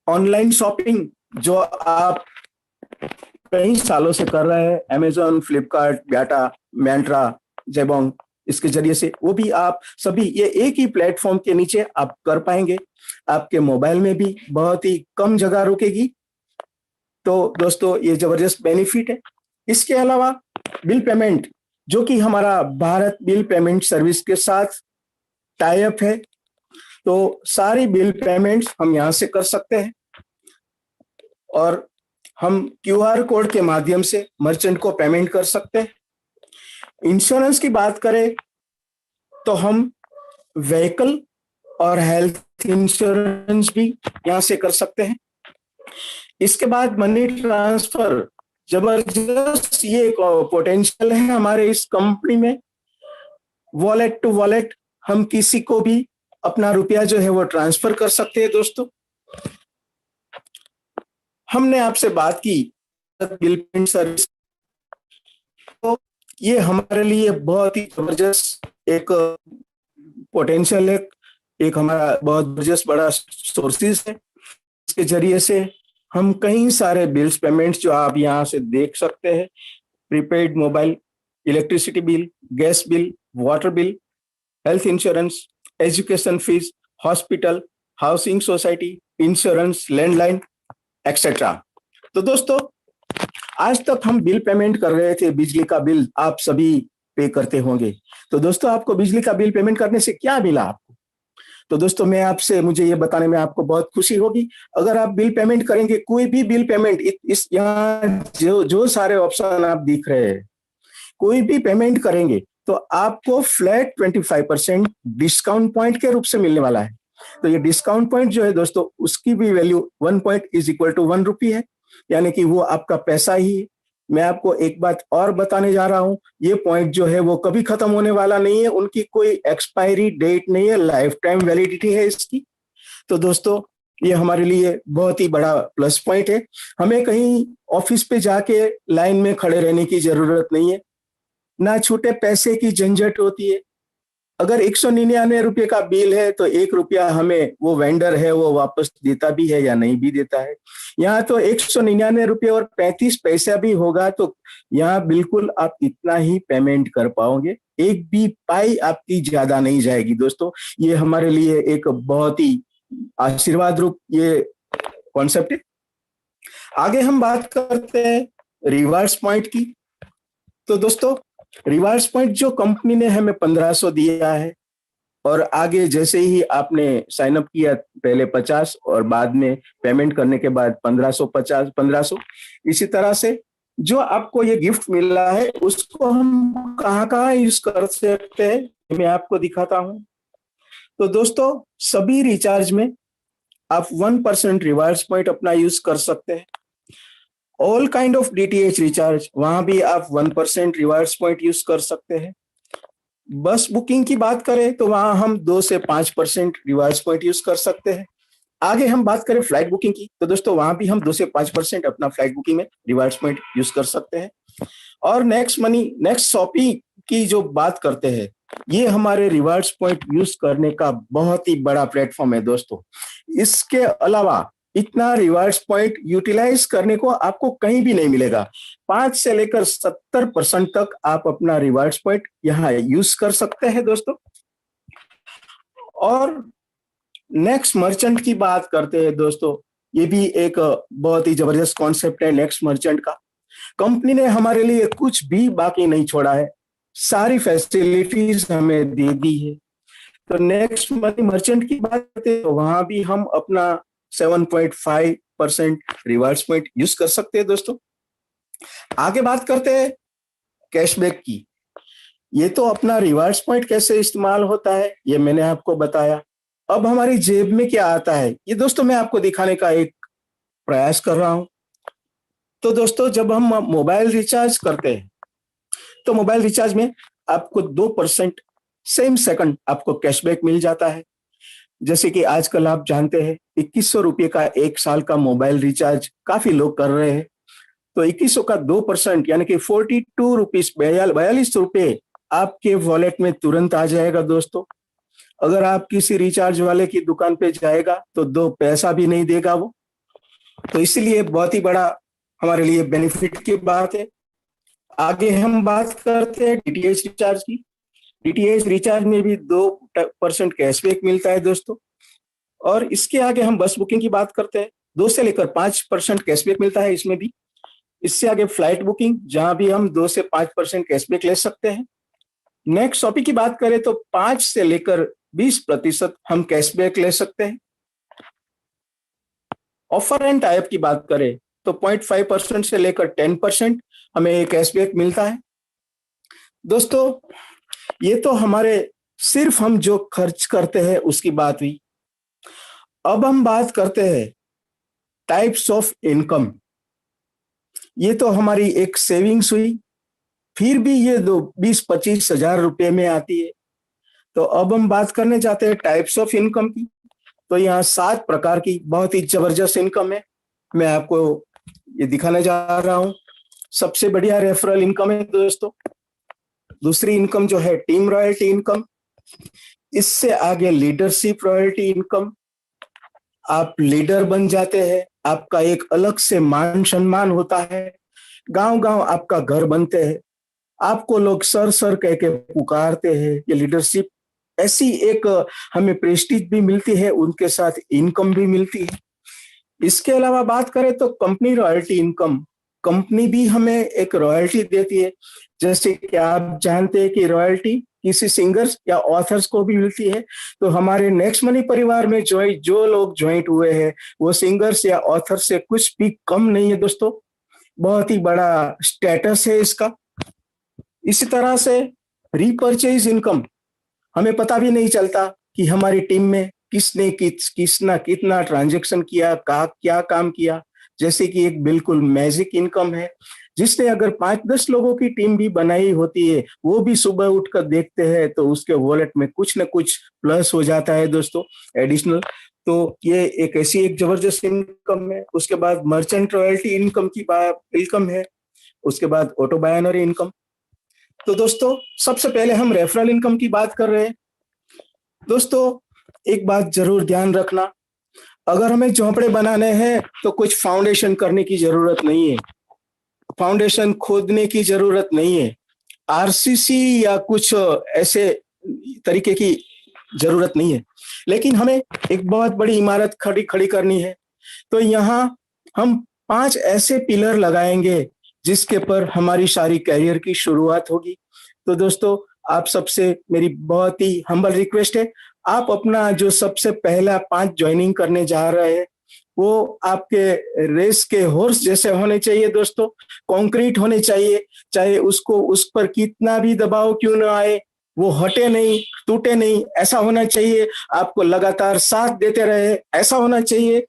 ऑनलाइन शॉपिंग जो आप कई सालों से कर रहे हैं, अमेजोन, फ्लिपकार्ट, बाटा, मैंट्रा, जेबोंग, इसके जरिए से वो भी आप सभी ये एक ही प्लेटफॉर्म के नीचे आप कर पाएंगे। आपके मोबाइल में भी बहुत ही कम जगह रुकेगी। तो दोस्तों, ये जबरदस्त बेनिफिट है। इसके अलावा बिल पेमेंट, जो कि हमारा भारत बिल पेमेंट सर्विस के साथ टाई अप है, तो सारी बिल पेमेंट्स हम यहां से कर सकते हैं और हम क्यूआर कोड के माध्यम से मर्चेंट को पेमेंट कर सकते हैं। इंश्योरेंस की बात करें तो हम व्हीकल और हेल्थ इंश्योरेंस भी यहां से कर सकते हैं। इसके बाद मनी ट्रांसफर, जबरदस्त ये पोटेंशियल है हमारे इस कंपनी में। वॉलेट टू वॉलेट हम किसी को भी अपना रुपया जो है वो ट्रांसफर कर सकते हैं दोस्तों। हमने आपसे बात की बिल पेमेंट सर्विस, तो ये हमारे लिए बहुत ही जबरदस्त एक पोटेंशियल है, एक हमारा बहुत जबरदस्त बड़ा सोर्सेज है। इसके जरिए से हम कई सारे बिल्स पेमेंट्स जो आप यहाँ से देख सकते हैं, prepaid mobile, electricity bill, gas bill, water bill, health insurance, education fees, hospital, housing society, insurance, landline etcetera. तो दोस्तों, आज तक हम बिल पेमेंट कर रहे थे, बिजली का बिल आप सभी पे करते होंगे। तो दोस्तों, आपको बिजली का बिल पेमेंट करने से क्या मिला आपको? तो दोस्तों, मैं आपसे, मुझे ये बताने में आपको बहुत खुशी होगी, अगर आप बिल पेमेंट करेंगे, कोई भी बिल पेमेंट, इस यहाँ जो सारे ऑप्शन आप दिख रहे हैं, कोई भी पेमेंट करेंगे तो आपको फ्लैट 25% डिस्काउंट पॉइंट के रूप से मिलने वाला है। तो ये डिस्काउंट पॉइंट जो है दोस्तों, उसकी भी value 1 point is equal to 1 rupee है, यानी कि वो आपका पैसा ही है। मैं आपको एक बात और बताने जा रहा हूं, ये पॉइंट जो है वो कभी खत्म होने वाला नहीं है, उनकी कोई एक्सपायरी डेट नहीं है, लाइफ टाइम वैलिडिटी है इसकी। तो दोस्तों, ये हमारे लिए बहुत ही बड़ा प्लस पॉइंट है। हमें कहीं ऑफिस पे जाके लाइन में खड़े रहने की जरूरत नहीं है, ना छूटे पैसे की झंझट होती है। अगर 199 रुपये का बिल है तो 1 रुपया हमें वो वेंडर है वो वापस देता भी है या नहीं भी देता है। यहाँ तो 199 रुपये और 35 पैसा भी होगा तो यहाँ बिल्कुल आप इतना ही पेमेंट कर पाओगे, एक भी पाई आपकी ज्यादा नहीं जाएगी। दोस्तों, ये हमारे लिए एक बहुत ही आशीर्वाद रूप ये कॉन्सेप्ट है। आगे हम बात करते हैं रिवार्ड्स पॉइंट की। तो दोस्तों, रिवार्ड्स पॉइंट जो कंपनी ने हमें 1500 दिया है और आगे जैसे ही आपने साइन अप किया, पहले 50 और बाद में पेमेंट करने के बाद 1500, इसी तरह से जो आपको ये गिफ्ट मिला है उसको हम कहाँ यूज कर सकते हैं मैं आपको दिखाता हूं। तो दोस्तों, सभी रिचार्ज में आप 1% रिवार्ड्स पॉइंट अपना यूज कर सकते हैं। All kind of DTH recharge, वहां भी आप 1% रिवार्ड्स पॉइंट यूज कर सकते हैं। बस बुकिंग की बात करें तो वहां हम 2 से 5% रिवार्ड्स पॉइंट यूज कर सकते हैं। आगे हम बात करें फ्लाइट बुकिंग की, तो दोस्तों वहां भी हम 2 से 5% अपना फ्लाइट बुकिंग में रिवार्ड्स पॉइंट यूज कर सकते हैं। और नेक्स्ट शॉपिंग की जो बात करते हैं, ये हमारे रिवार्ड्स पॉइंट यूज करने का बहुत ही बड़ा प्लेटफॉर्म है दोस्तों। इसके अलावा इतना रिवार्ड्स पॉइंट यूटिलाइज करने को आपको कहीं भी नहीं मिलेगा। 5 से लेकर 70% तक आप अपना रिवार्ड्स पॉइंट यहाँ यूज कर सकते हैं दोस्तों। और नेक्स्ट मर्चेंट की बात करते हैं दोस्तों, ये भी एक बहुत ही जबरदस्त कॉन्सेप्ट है नेक्स्ट मर्चेंट का। कंपनी ने हमारे लिए कुछ भी बाकी नहीं छोड़ा है, सारी फैसिलिटीज हमें दे दी है। तो नेक्स्ट मनी मर्चेंट की बात करते हैं तो वहां भी हम अपना 7.5% रिवार्ड्स पॉइंट यूज कर सकते हैं दोस्तों। आगे बात करते हैं कैशबैक की। ये तो अपना रिवार्ड्स पॉइंट कैसे इस्तेमाल होता है ये मैंने आपको बताया। अब हमारी जेब में क्या आता है ये दोस्तों मैं आपको दिखाने का एक प्रयास कर रहा हूं। तो दोस्तों जब हम मोबाइल रिचार्ज करते हैं तो मोबाइल रिचार्ज में आपको 2% सेम सेकंड आपको कैशबैक मिल जाता है। जैसे कि आजकल आप जानते हैं 2100 रुपये का एक साल का मोबाइल रिचार्ज काफी लोग कर रहे हैं। तो 2100 का 2% यानी कि 42 रुपीज 42 रुपये आपके वॉलेट में तुरंत आ जाएगा दोस्तों। अगर आप किसी रिचार्ज वाले की दुकान पे जाएगा तो 2 पैसा भी नहीं देगा वो। तो इसलिए बहुत ही बड़ा हमारे लिए बेनिफिट की बात है। आगे हम बात करते हैं डीटीएच रिचार्ज की। डीटीएच रिचार्ज में भी 2% कैशबैक मिलता है दोस्तों। और इसके आगे हम बस बुकिंग की बात करते हैं, 2 से लेकर 5% कैशबैक मिलता है इसमें भी। इससे आगे फ्लाइट बुकिंग जहां भी हम 2 से 5% कैशबैक ले सकते हैं। नेक्स्ट शॉपिंग की बात करें तो 5 से लेकर 20% हम कैशबैक ले सकते हैं। ऑफर एंड टाइप की बात करें तो 0.5% से लेकर 10% हमें कैशबैक मिलता है दोस्तों। ये तो हमारे सिर्फ हम जो खर्च करते हैं उसकी बात हुई। अब हम बात करते हैं टाइप्स ऑफ इनकम। ये तो हमारी एक सेविंग्स हुई, फिर भी ये 20-25 हजार रुपए में आती है। तो अब हम बात करने जाते हैं टाइप्स ऑफ इनकम की। तो यहाँ 7 प्रकार की बहुत ही जबरदस्त इनकम है, मैं आपको ये दिखाने जा रहा हूँ। सबसे बढ़िया रेफरल इनकम है दोस्तों। दूसरी इनकम जो है टीम रॉयल्टी इनकम। इससे आगे लीडरशिप रॉयल्टी इनकम। आप लीडर बन जाते हैं, आपका एक अलग से मान सम्मान होता है, गांव गांव आपका घर बनते हैं, आपको लोग सर सर कह के पुकारते हैं। ये लीडरशिप ऐसी एक हमें प्रेस्टीज भी मिलती है, उनके साथ इनकम भी मिलती है। इसके अलावा बात करें तो कंपनी रॉयल्टी इनकम। कंपनी भी हमें एक रॉयल्टी देती है। जैसे कि आप जानते हैं कि रॉयल्टी किसी सिंगर्स या ऑथर्स को भी मिलती है। तो हमारे नेक्स्ट मनी परिवार में जो लोग ज्वाइंट हुए हैं वो सिंगर्स या ऑथर से कुछ भी कम नहीं है दोस्तों। बहुत ही बड़ा स्टेटस है इसका। इसी तरह से रीपरचेज इनकम, हमें पता भी नहीं चलता कि हमारी टीम में किसने कितना ट्रांजैक्शन किया, क्या काम किया। जैसे कि एक बिल्कुल मैजिक इनकम है, जिसने अगर 5-10 लोगों की टीम भी बनाई होती है, वो भी सुबह उठकर देखते हैं तो उसके वॉलेट में कुछ न कुछ प्लस हो जाता है दोस्तों, एडिशनल। तो ये एक ऐसी एक जबरदस्त इनकम है। उसके बाद मर्चेंट रॉयल्टी इनकम है। उसके बाद ऑटो बायनरी इनकम। तो दोस्तों सबसे पहले हम रेफरल इनकम की बात कर रहे हैं। दोस्तों एक बात जरूर ध्यान रखना, अगर हमें झोंपड़े बनाने हैं तो कुछ फाउंडेशन करने की जरूरत नहीं है, फाउंडेशन खोदने की जरूरत नहीं है, आरसीसी या कुछ ऐसे तरीके की जरूरत नहीं है। लेकिन हमें एक बहुत बड़ी इमारत खड़ी करनी है। तो यहाँ हम 5 ऐसे पिलर लगाएंगे जिसके पर हमारी सारी कैरियर की शुरुआत होगी। तो दोस्तों आप सबसे मेरी बहुत ही हम्बल रिक्वेस्ट है, आप अपना जो सबसे पहला 5 ज्वाइनिंग करने जा रहे हैं वो आपके रेस के हॉर्स जैसे होने चाहिए दोस्तों, कंक्रीट होने चाहिए। चाहे उसको उस पर कितना भी दबाव क्यों ना आए, वो हटे नहीं, टूटे नहीं, ऐसा होना चाहिए। आपको लगातार साथ देते रहे, ऐसा होना चाहिए।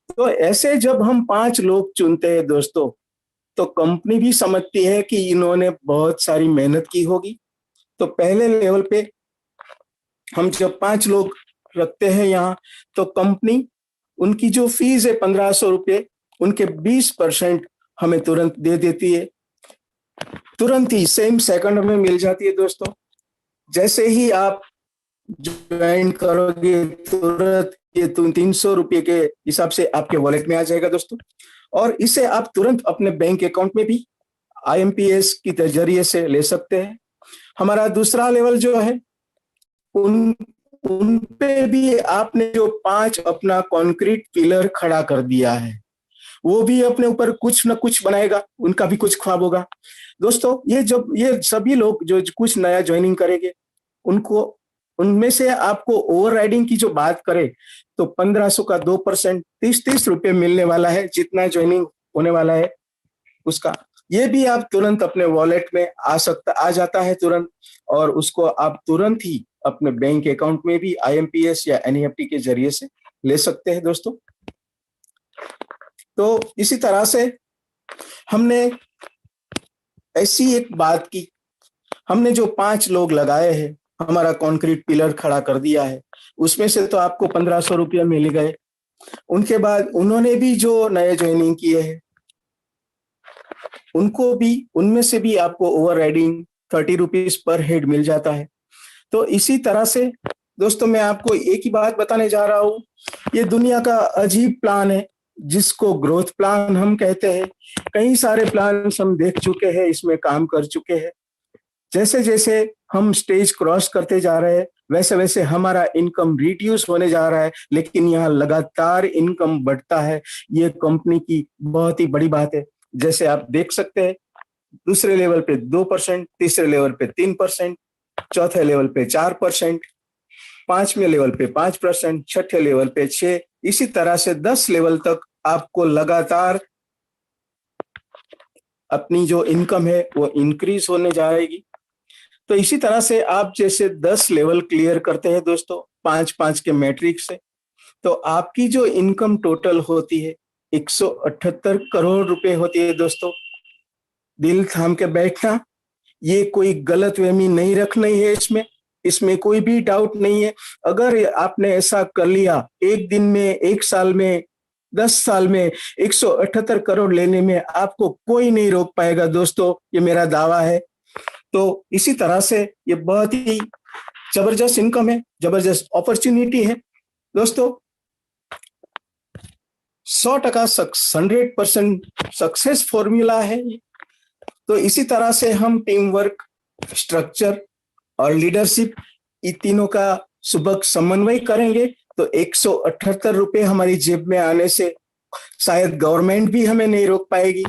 तो ऐसे जब हम 5 लोग चुनते हैं दोस्तों, तो कंपनी भी समझती है कि इन्होंने बहुत सारी मेहनत की होगी। तो पहले लेवल पे हम जब 5 लोग रखते हैं यहाँ, तो कंपनी उनकी जो फीस है 1500 रुपये, उनके 20% हमें तुरंत दे देती है। तुरंत ही सेम सेकंड में मिल जाती है दोस्तों। जैसे ही आप ज्वाइन करोगे तुरंत ये 300 रुपये के हिसाब से आपके वॉलेट में आ जाएगा दोस्तों। और इसे आप तुरंत अपने बैंक अकाउंट में भी IMPS के जरिए से ले सकते हैं। हमारा दूसरा लेवल जो है उन पे भी आपने जो 5 अपना कंक्रीट पिलर खड़ा कर दिया है, वो भी अपने ऊपर कुछ न कुछ बनाएगा, उनका भी कुछ ख्वाब होगा। दोस्तों, ये सभी लोग जो कुछ नया ज्वाइनिंग करेंगे, उनको उनमें से आपको ओवर राइडिंग की जो बात करें तो 1500 का 2% 30-30 रुपए मिलने वाला है, जितना ज्वाइनिंग होने वाला है उसका। ये भी आप तुरंत अपने वॉलेट में आ जाता है तुरंत, और उसको आप तुरंत ही अपने बैंक अकाउंट में भी आईएमपीएस या एनईएफटी के जरिए से ले सकते हैं दोस्तों। तो इसी तरह से हमने ऐसी एक बात की, हमने जो 5 लोग लगाए हैं, हमारा कंक्रीट पिलर खड़ा कर दिया है, उसमें से तो आपको 1500 रुपया मिल गए। उनके बाद उन्होंने भी जो नए ज्वाइनिंग किए हैं, उनको भी, उनमें से भी आपको overriding 30 rupees per head मिल जाता है। तो इसी तरह से दोस्तों, मैं आपको एक ही बात बताने जा रहा हूँ, ये दुनिया का अजीब प्लान है जिसको ग्रोथ प्लान हम कहते हैं। कई सारे प्लान हम देख चुके हैं, इसमें काम कर चुके हैं। जैसे जैसे हम स्टेज क्रॉस करते जा रहे हैं, वैसे वैसे हमारा इनकम रिड्यूस होने जा रहा है, लेकिन यहाँ लगातार इनकम बढ़ता है। ये कंपनी की बहुत ही बड़ी बात है। जैसे आप देख सकते हैं, दूसरे लेवल पे 2%, तीसरे लेवल पे 3%, चौथे लेवल पे 4%, 5वें लेवल पे 5%, छठे लेवल पे 6%, इसी तरह से 10 लेवल तक आपको लगातार अपनी जो इनकम है वो इंक्रीज होने जाएगी। तो इसी तरह से आप जैसे 10 लेवल क्लियर करते हैं दोस्तों, 5-5 के मैट्रिक से, तो आपकी जो इनकम टोटल होती है 178 करोड़ रुपए होती है दोस्तों। दिल थाम के बैठना, ये कोई गलतफहमी नहीं रखनी है, इसमें कोई भी डाउट नहीं है। अगर आपने ऐसा कर लिया, एक दिन में, एक साल में, 10 साल में 178 करोड़ लेने में आपको कोई नहीं रोक पाएगा दोस्तों, ये मेरा दावा है। तो इसी तरह से ये बहुत ही जबरदस्त इनकम है, जबरदस्त अपॉर्चुनिटी है दोस्तों। 100% 100% सक्सेस फॉर्मूला है। तो इसी तरह से हम टीम वर्क, स्ट्रक्चर और लीडरशिप, इन तीनों का सुबह समन्वय करेंगे तो 178 रुपए हमारी जेब में आने से शायद गवर्नमेंट भी हमें नहीं रोक पाएगी,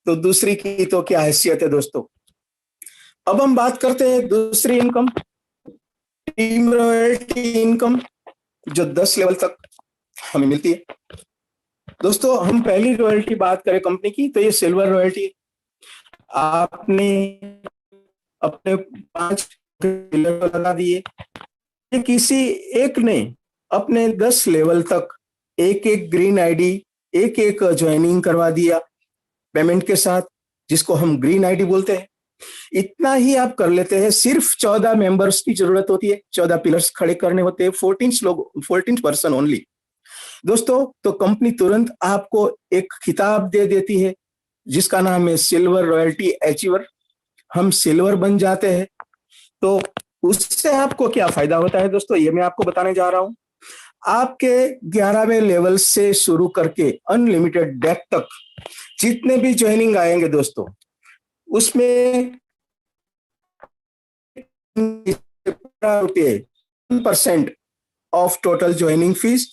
तो दूसरी की तो क्या हैसियत है दोस्तों। अब हम बात करते हैं दूसरी इनकम, टीम रॉयल्टी इनकम, जो 10 लेवल तक हमें मिलती है दोस्तों। हम पहली रॉयल्टी बात करें कंपनी की, तो ये सिल्वर रॉयल्टी। आपने अपने 5 पिलर लगा दिए, किसी एक ने अपने 10 लेवल तक एक एक ग्रीन आईडी, एक एक ज्वाइनिंग करवा दिया पेमेंट के साथ, जिसको हम ग्रीन आईडी बोलते हैं। इतना ही आप कर लेते हैं, सिर्फ 14 मेंबर्स की जरूरत होती है, 14 पिलर्स खड़े करने होते हैं, 14 पर्सन ओनली दोस्तों। तो कंपनी तुरंत आपको एक खिताब दे देती है जिसका नाम है सिल्वर रॉयल्टी अचीवर। हम सिल्वर बन जाते हैं, तो उससे आपको क्या फायदा होता है दोस्तों, ये मैं आपको बताने जा रहा हूं। आपके 11वें लेवल से शुरू करके अनलिमिटेड डेक तक जितने भी ज्वाइनिंग आएंगे दोस्तों, उसमें रुपये 1% ऑफ टोटल ज्वाइनिंग फीस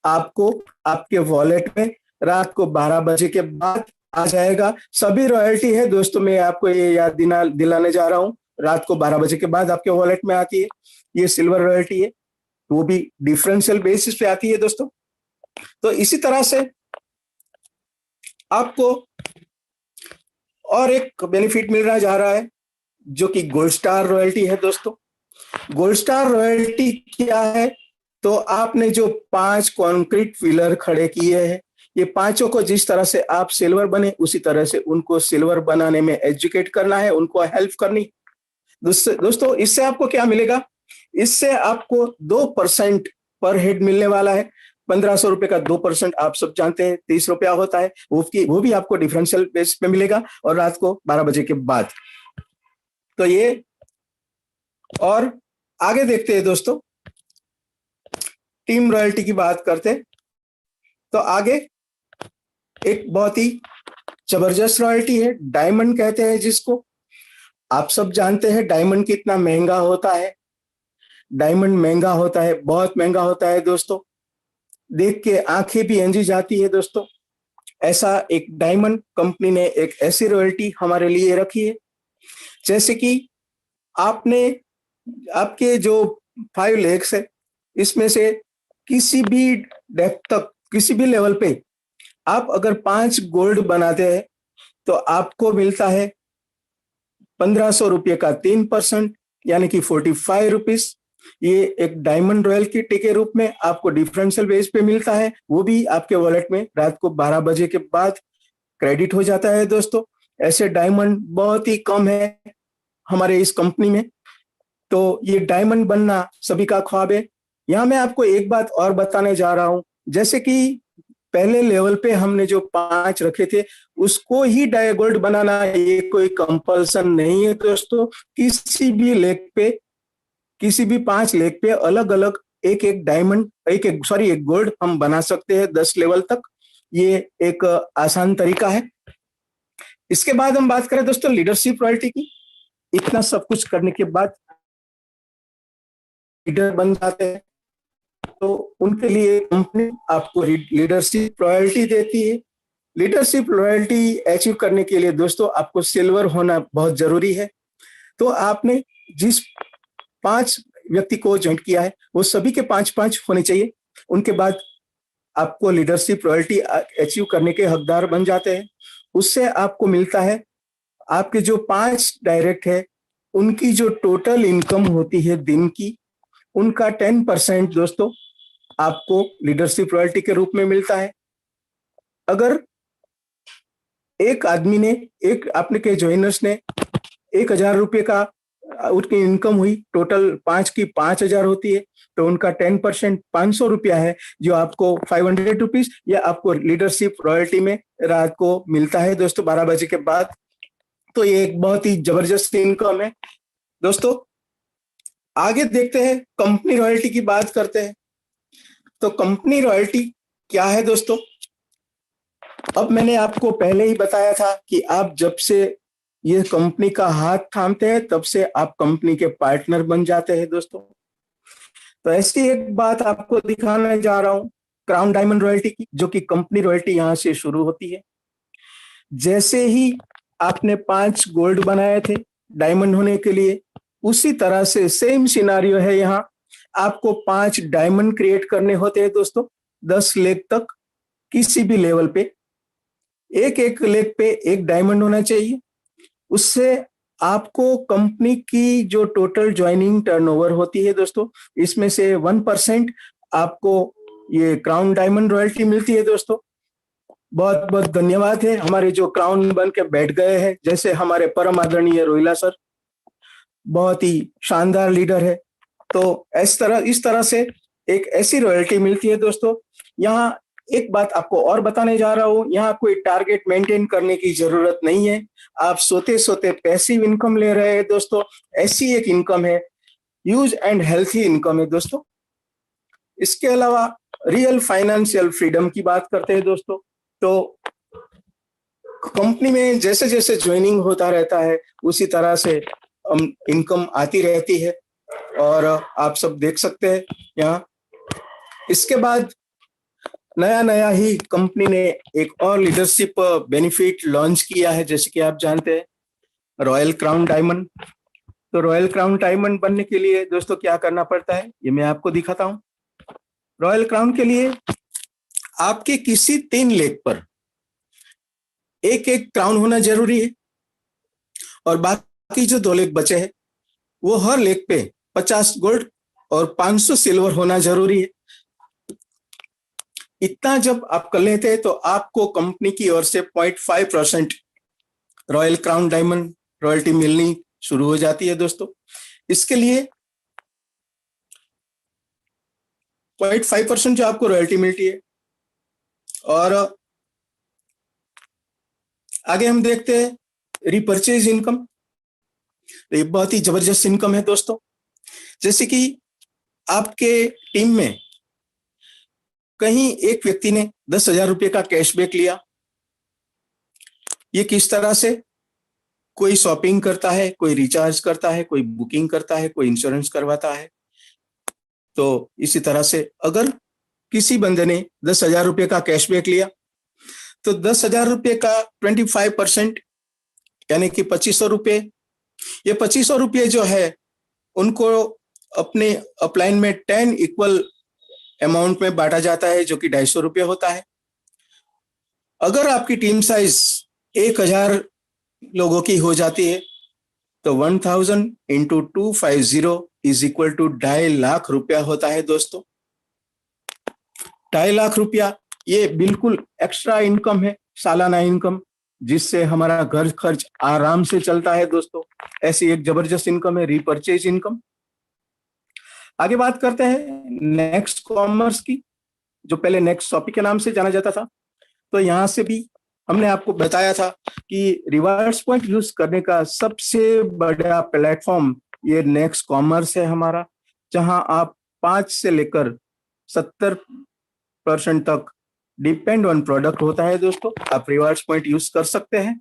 आपको आपके वॉलेट में रात को 12 बजे के बाद आ जाएगा। सभी रॉयल्टी है दोस्तों, मैं आपको ये याद दिलाने जा रहा हूं, रात को 12 बजे के बाद आपके वॉलेट में आती है। ये सिल्वर रॉयल्टी है, वो भी डिफरेंशियल बेसिस पे आती है दोस्तों। तो इसी तरह से आपको और एक बेनिफिट मिल रहा जा रहा है, जो कि गोल्ड स्टार रॉयल्टी है दोस्तों। गोल्ड स्टार रॉयल्टी क्या है, तो आपने जो 5 कंक्रीट पिलर खड़े किए हैं, ये पांचों को जिस तरह से आप सिल्वर बने, उसी तरह से उनको सिल्वर बनाने में एजुकेट करना है, उनको हेल्प करनी। दोस्तों, इससे आपको क्या मिलेगा, इससे आपको 2% पर हेड मिलने वाला है। 1500 रुपए का 2% आप सब जानते हैं 30 रुपया होता है, वो भी आपको डिफरेंशियल बेस पे मिलेगा, और रात को 12 बजे के बाद। तो ये, और आगे देखते हैं दोस्तों, टीम रॉयल्टी की बात करते तो आगे एक बहुत ही जबरदस्त रॉयल्टी है, डायमंड कहते हैं जिसको। आप सब जानते हैं डायमंड कितना महंगा होता है। डायमंड महंगा होता है, बहुत महंगा होता है दोस्तों, देख के आंखें भी अंजी जाती है दोस्तों। ऐसा एक डायमंड कंपनी ने एक ऐसी रॉयल्टी हमारे लिए रखी है, जैसे कि आपने आपके जो 5 लेग्स है, इसमें से किसी भी डेप्थ तक, किसी भी लेवल पे आप अगर 5 गोल्ड बनाते हैं तो आपको मिलता है 1500 रुपये का 3%, यानी कि 45 रुपीज। ये एक डायमंड रॉयल्टी के रूप में आपको डिफरेंशियल बेस पे मिलता है, वो भी आपके वॉलेट में रात को 12 बजे के बाद क्रेडिट हो जाता है दोस्तों। ऐसे डायमंड बहुत ही कम है हमारे इस कंपनी में, तो ये डायमंड बनना सभी का ख्वाब है। यहाँ मैं आपको एक बात और बताने जा रहा हूं, जैसे कि पहले लेवल पे हमने जो 5 रखे थे उसको ही गोल्ड बनाना, ये कोई कंपल्सन नहीं है दोस्तों। किसी भी लेग पे, किसी भी 5 लेग पे अलग अलग एक एक डायमंड, एक गोल्ड हम बना सकते हैं 10 लेवल तक। ये एक आसान तरीका है। इसके बाद हम बात करें दोस्तों लीडरशिप रॉयल्टी की। इतना सब कुछ करने के बाद लीडर बन जाते हैं तो उनके लिए कंपनी आपको लीडरशिप रॉयल्टी देती है। लीडरशिप रॉयल्टी अचीव करने के लिए दोस्तों आपको सिल्वर होना बहुत जरूरी है। तो आपने जिस 5 व्यक्ति को ज्वाइन किया है वो सभी के 5-5 होने चाहिए। उनके बाद आपको लीडरशिप रॉयल्टी अचीव करने के हकदार बन जाते हैं। उससे आपको मिलता है, आपके जो 5 डायरेक्ट है उनकी जो टोटल इनकम होती है दिन की, उनका 10% दोस्तों आपको लीडरशिप रॉयल्टी के रूप में मिलता है। अगर एक आदमी ने, एक आपने के ज्वाइनर्स ने 1000 रुपये का उनकी इनकम हुई, टोटल 5 की 5000 होती है, तो उनका 10% 500 रुपया है जो आपको 500 रुपीज या आपको लीडरशिप रॉयल्टी में रात को मिलता है दोस्तों 12 बजे के बाद। तो ये एक बहुत ही जबरदस्त इनकम है दोस्तों। आगे देखते हैं, कंपनी रॉयल्टी की बात करते हैं। तो कंपनी रॉयल्टी क्या है दोस्तों? अब मैंने आपको पहले ही बताया था कि आप जब से ये कंपनी का हाथ थामते हैं तब से आप कंपनी के पार्टनर बन जाते हैं दोस्तों। तो ऐसी एक बात आपको दिखाने जा रहा हूं क्राउन डायमंड रॉयल्टी की, जो कि कंपनी रॉयल्टी यहां से शुरू होती है। जैसे ही आपने 5 गोल्ड बनाए थे डायमंड होने के लिए, उसी तरह से सेम सिनारियो है यहाँ। आपको 5 डायमंड क्रिएट करने होते हैं दोस्तों 10 लेग तक। किसी भी लेवल पे एक एक लेग पे एक डायमंड होना चाहिए। उससे आपको कंपनी की जो टोटल ज्वाइनिंग टर्नओवर होती है दोस्तों, इसमें से 1% आपको ये क्राउन डायमंड रॉयल्टी मिलती है दोस्तों। बहुत बहुत धन्यवाद है हमारे जो क्राउन बन के बैठ गए हैं, जैसे हमारे परम आदरणीय रोहिला सर, बहुत ही शानदार लीडर है। तो इस तरह से एक ऐसी रॉयल्टी मिलती है दोस्तों। यहाँ एक बात आपको और बताने जा रहा हूँ, यहाँ कोई टारगेट मेंटेन करने की जरूरत नहीं है। आप सोते सोते पैसिव इनकम ले रहे हैं दोस्तों। ऐसी एक इनकम है, ह्यूज एंड हेल्थी इनकम है दोस्तों। इसके अलावा रियल फाइनेंशियल फ्रीडम की बात करते हैं दोस्तों। तो कंपनी में जैसे जैसे ज्वाइनिंग होता रहता है उसी तरह से इनकम आती रहती है, और आप सब देख सकते हैं यहाँ। इसके बाद नया ही कंपनी ने एक और लीडरशिप बेनिफिट लॉन्च किया है, जैसे कि आप जानते हैं रॉयल क्राउन डायमंड। तो रॉयल क्राउन डायमंड बनने के लिए दोस्तों क्या करना पड़ता है, ये मैं आपको दिखाता हूँ। रॉयल क्राउन के लिए आपके किसी 3 लेग पर एक एक क्राउन होना जरूरी है, और बाकी जो 2 लेग बचे हैं वो हर लेग पे 50 गोल्ड और 500 सिल्वर होना जरूरी है। इतना जब आप कर लेते हैं तो आपको कंपनी की ओर से 0.5% रॉयल क्राउन डायमंड रॉयल्टी मिलनी शुरू हो जाती है दोस्तों। इसके लिए 0.5% जो आपको रॉयल्टी मिलती है। और आगे हम देखते हैं रिपर्चेज इनकम। ये बहुत ही जबरदस्त इनकम है दोस्तों। जैसे कि आपके टीम में कहीं एक व्यक्ति ने 10,000 रुपये का कैशबैक लिया। ये किस तरह से, कोई शॉपिंग करता है, कोई रिचार्ज करता है, कोई बुकिंग करता है, कोई इंश्योरेंस करवाता है, तो इसी तरह से अगर किसी बंदे ने 10,000 रुपये का कैशबैक लिया तो 10,000 रुपये का 25% यानी कि 2,500 रुपये, ये 2,500 रुपये जो है उनको अपने अपलाइन में 10 इक्वल अमाउंट में बांटा जाता है, जो कि 250 रुपये होता है। अगर आपकी टीम साइज 1,000 लोगों की हो जाती है तो 1,000 into 250 is equal to 2.5 lakh रुपया होता है दोस्तों। 2.5 लाख रुपया ये बिल्कुल एक्स्ट्रा इनकम है, सालाना इनकम, जिससे हमारा घर खर्च आराम से चलता है दोस्तों। ऐसी एक जबरदस्त इनकम है रीपरचेज इनकम। आगे बात करते हैं नेक्स्ट कॉमर्स की, जो पहले नेक्स्ट टॉपिक के नाम से जाना जाता था। तो यहाँ से भी हमने आपको बताया था कि रिवार्ड्स पॉइंट यूज करने का सबसे बड़ा प्लेटफॉर्म ये नेक्स्ट कॉमर्स है हमारा, जहां आप 5 से लेकर 70% तक डिपेंड ऑन प्रोडक्ट होता है दोस्तों। आप रिवार्ड्स पॉइंट यूज कर सकते हैं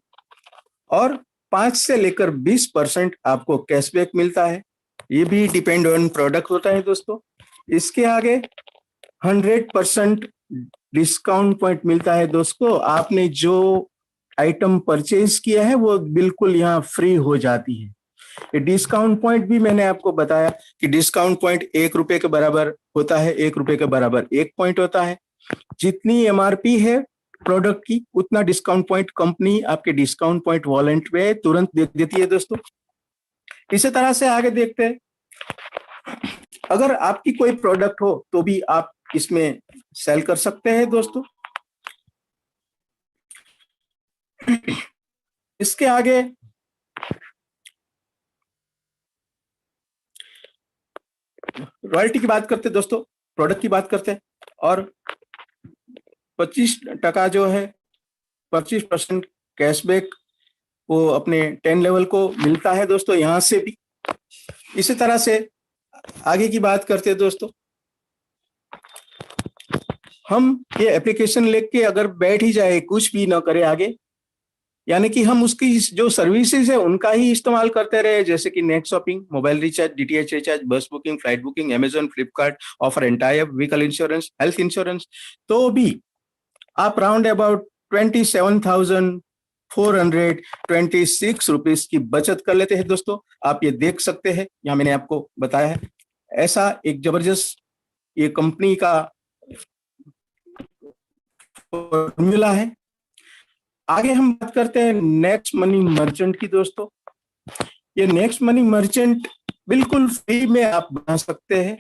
और 5 से लेकर 20% आपको कैशबैक मिलता है, ये भी डिपेंड ऑन प्रोडक्ट होता है दोस्तों। इसके आगे 100% डिस्काउंट पॉइंट मिलता है दोस्तों। आपने जो आइटम परचेज किया है वो बिल्कुल यहाँ फ्री हो जाती है। ये डिस्काउंट पॉइंट भी मैंने आपको बताया कि डिस्काउंट पॉइंट 1 रुपए के बराबर होता है, 1 रुपए के बराबर 1 पॉइंट होता है। जितनी एमआरपी है प्रोडक्ट की उतना डिस्काउंट पॉइंट कंपनी आपके डिस्काउंट पॉइंट वॉलेट में तुरंत दे देती है दोस्तों। इसी तरह से आगे देखते हैं, अगर आपकी कोई प्रोडक्ट हो तो भी आप इसमें सेल कर सकते हैं दोस्तों। इसके आगे रॉयल्टी की बात करते हैं दोस्तों, प्रोडक्ट की बात करते हैं, और 25% जो है 25% कैशबैक वो अपने 10 लेवल को मिलता है दोस्तों यहां से भी। इसी तरह से आगे की बात करते हैं दोस्तों, हम ये एप्लीकेशन लेके अगर बैठ ही जाए, कुछ भी ना करे आगे, यानी कि हम उसकी जो सर्विसेज है उनका ही इस्तेमाल करते रहे, जैसे कि net shopping, mobile recharge, DTH recharge, bus booking, flight booking, Amazon, Flipkart, offer entire, vehicle insurance, health insurance, तो भी आप राउंड अबाउट 27,426 रुपीज की बचत कर लेते हैं दोस्तों। आप ये देख सकते हैं, यहाँ मैंने आपको बताया है, ऐसा एक जबरदस्त ये कंपनी का फॉर्मूला है। आगे हम बात करते हैं नेक्स्ट मनी मर्चेंट की दोस्तों। ये नेक्स्ट मनी मर्चेंट बिल्कुल फ्री में आप बना सकते हैं।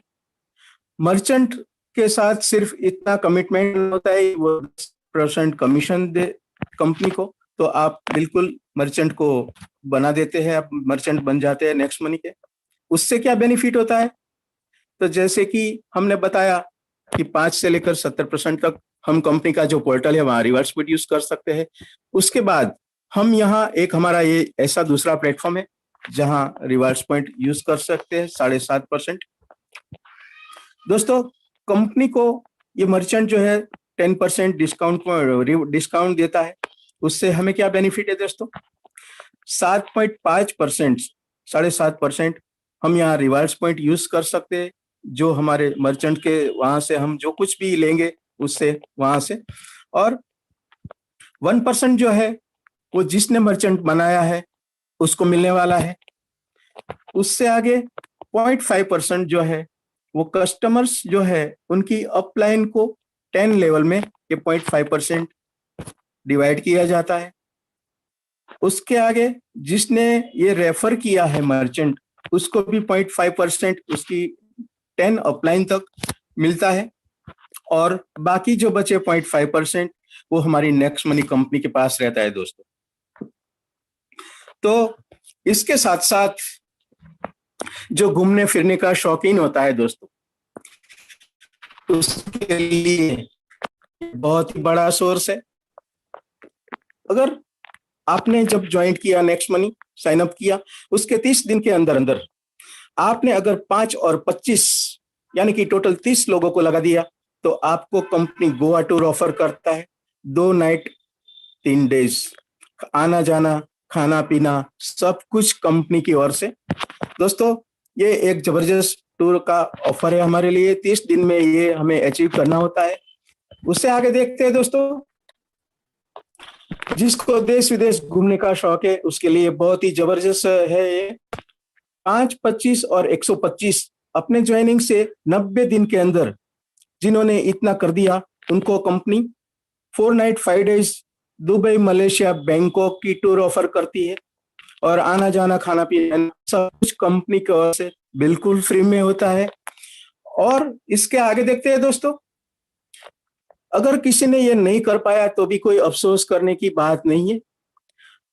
मर्चेंट के साथ सिर्फ इतना कमिटमेंट होता है, वो 10% कमीशन दे कंपनी को, तो आप बिल्कुल मर्चेंट को बना देते हैं, आप मर्चेंट बन जाते हैं नेक्स्ट मनी के। उससे क्या बेनिफिट होता है, तो जैसे कि हमने बताया कि 5 से लेकर 70% तक हम कंपनी का जो पोर्टल है वहां रिवर्स पॉइंट यूज कर सकते हैं। उसके बाद हम यहाँ एक हमारा ये ऐसा दूसरा प्लेटफॉर्म है जहां रिवर्स पॉइंट यूज कर सकते हैं 7.5%। दोस्तों कंपनी को ये मर्चेंट जो है 10% डिस्काउंट देता है। उससे हमें क्या बेनिफिट है दोस्तों, 7.5%, 7.5% हम यहाँ रिवर्स पॉइंट यूज कर सकते हैं, जो हमारे मर्चेंट के वहां से हम जो कुछ भी लेंगे उससे वहां से, और 1% जो है वो जिसने मर्चेंट बनाया है उसको मिलने वाला है। उससे आगे 0.5% जो है वो कस्टमर्स जो है उनकी अपलाइन को 10 लेवल में ये 0.5% डिवाइड किया जाता है। उसके आगे जिसने ये रेफर किया है मर्चेंट, उसको भी 0.5% उसकी 10 अपलाइन तक मिलता है, और बाकी जो बचे 0.5% वो हमारी नेक्स्ट मनी कंपनी के पास रहता है दोस्तों। तो इसके साथ साथ जो घूमने फिरने का शौकीन होता है दोस्तों, उसके लिए बहुत ही बड़ा सोर्स है। अगर आपने जब ज्वाइन किया नेक्स्ट मनी, साइन अप किया, उसके 30 दिन के अंदर अंदर आपने अगर 5 और 25 यानी कि टोटल 30 लोगों को लगा दिया, तो आपको कंपनी गोवा टूर ऑफर करता है, 2 नाइट 3 डेज, आना जाना खाना पीना सब कुछ कंपनी की ओर से। दोस्तों ये एक जबरदस्त टूर का ऑफर है हमारे लिए। 30 दिन में ये हमें अचीव करना होता है। उससे आगे देखते हैं दोस्तों, जिसको देश विदेश घूमने का शौक है उसके लिए बहुत ही जबरदस्त है ये। 5, 25 और 125 अपने ज्वाइनिंग से 90 दिन के अंदर जिन्होंने इतना कर दिया, उनको company 4 night 5 days Dubai, Malaysia, Bangkok की टूर ऑफर करती है। और आना जाना, खाना पीना सब कुछ कंपनी की ओर से बिल्कुल फ्री में होता है। और इसके आगे देखते हैं दोस्तों, अगर किसी ने ये नहीं कर पाया तो भी कोई अफसोस करने की बात नहीं है।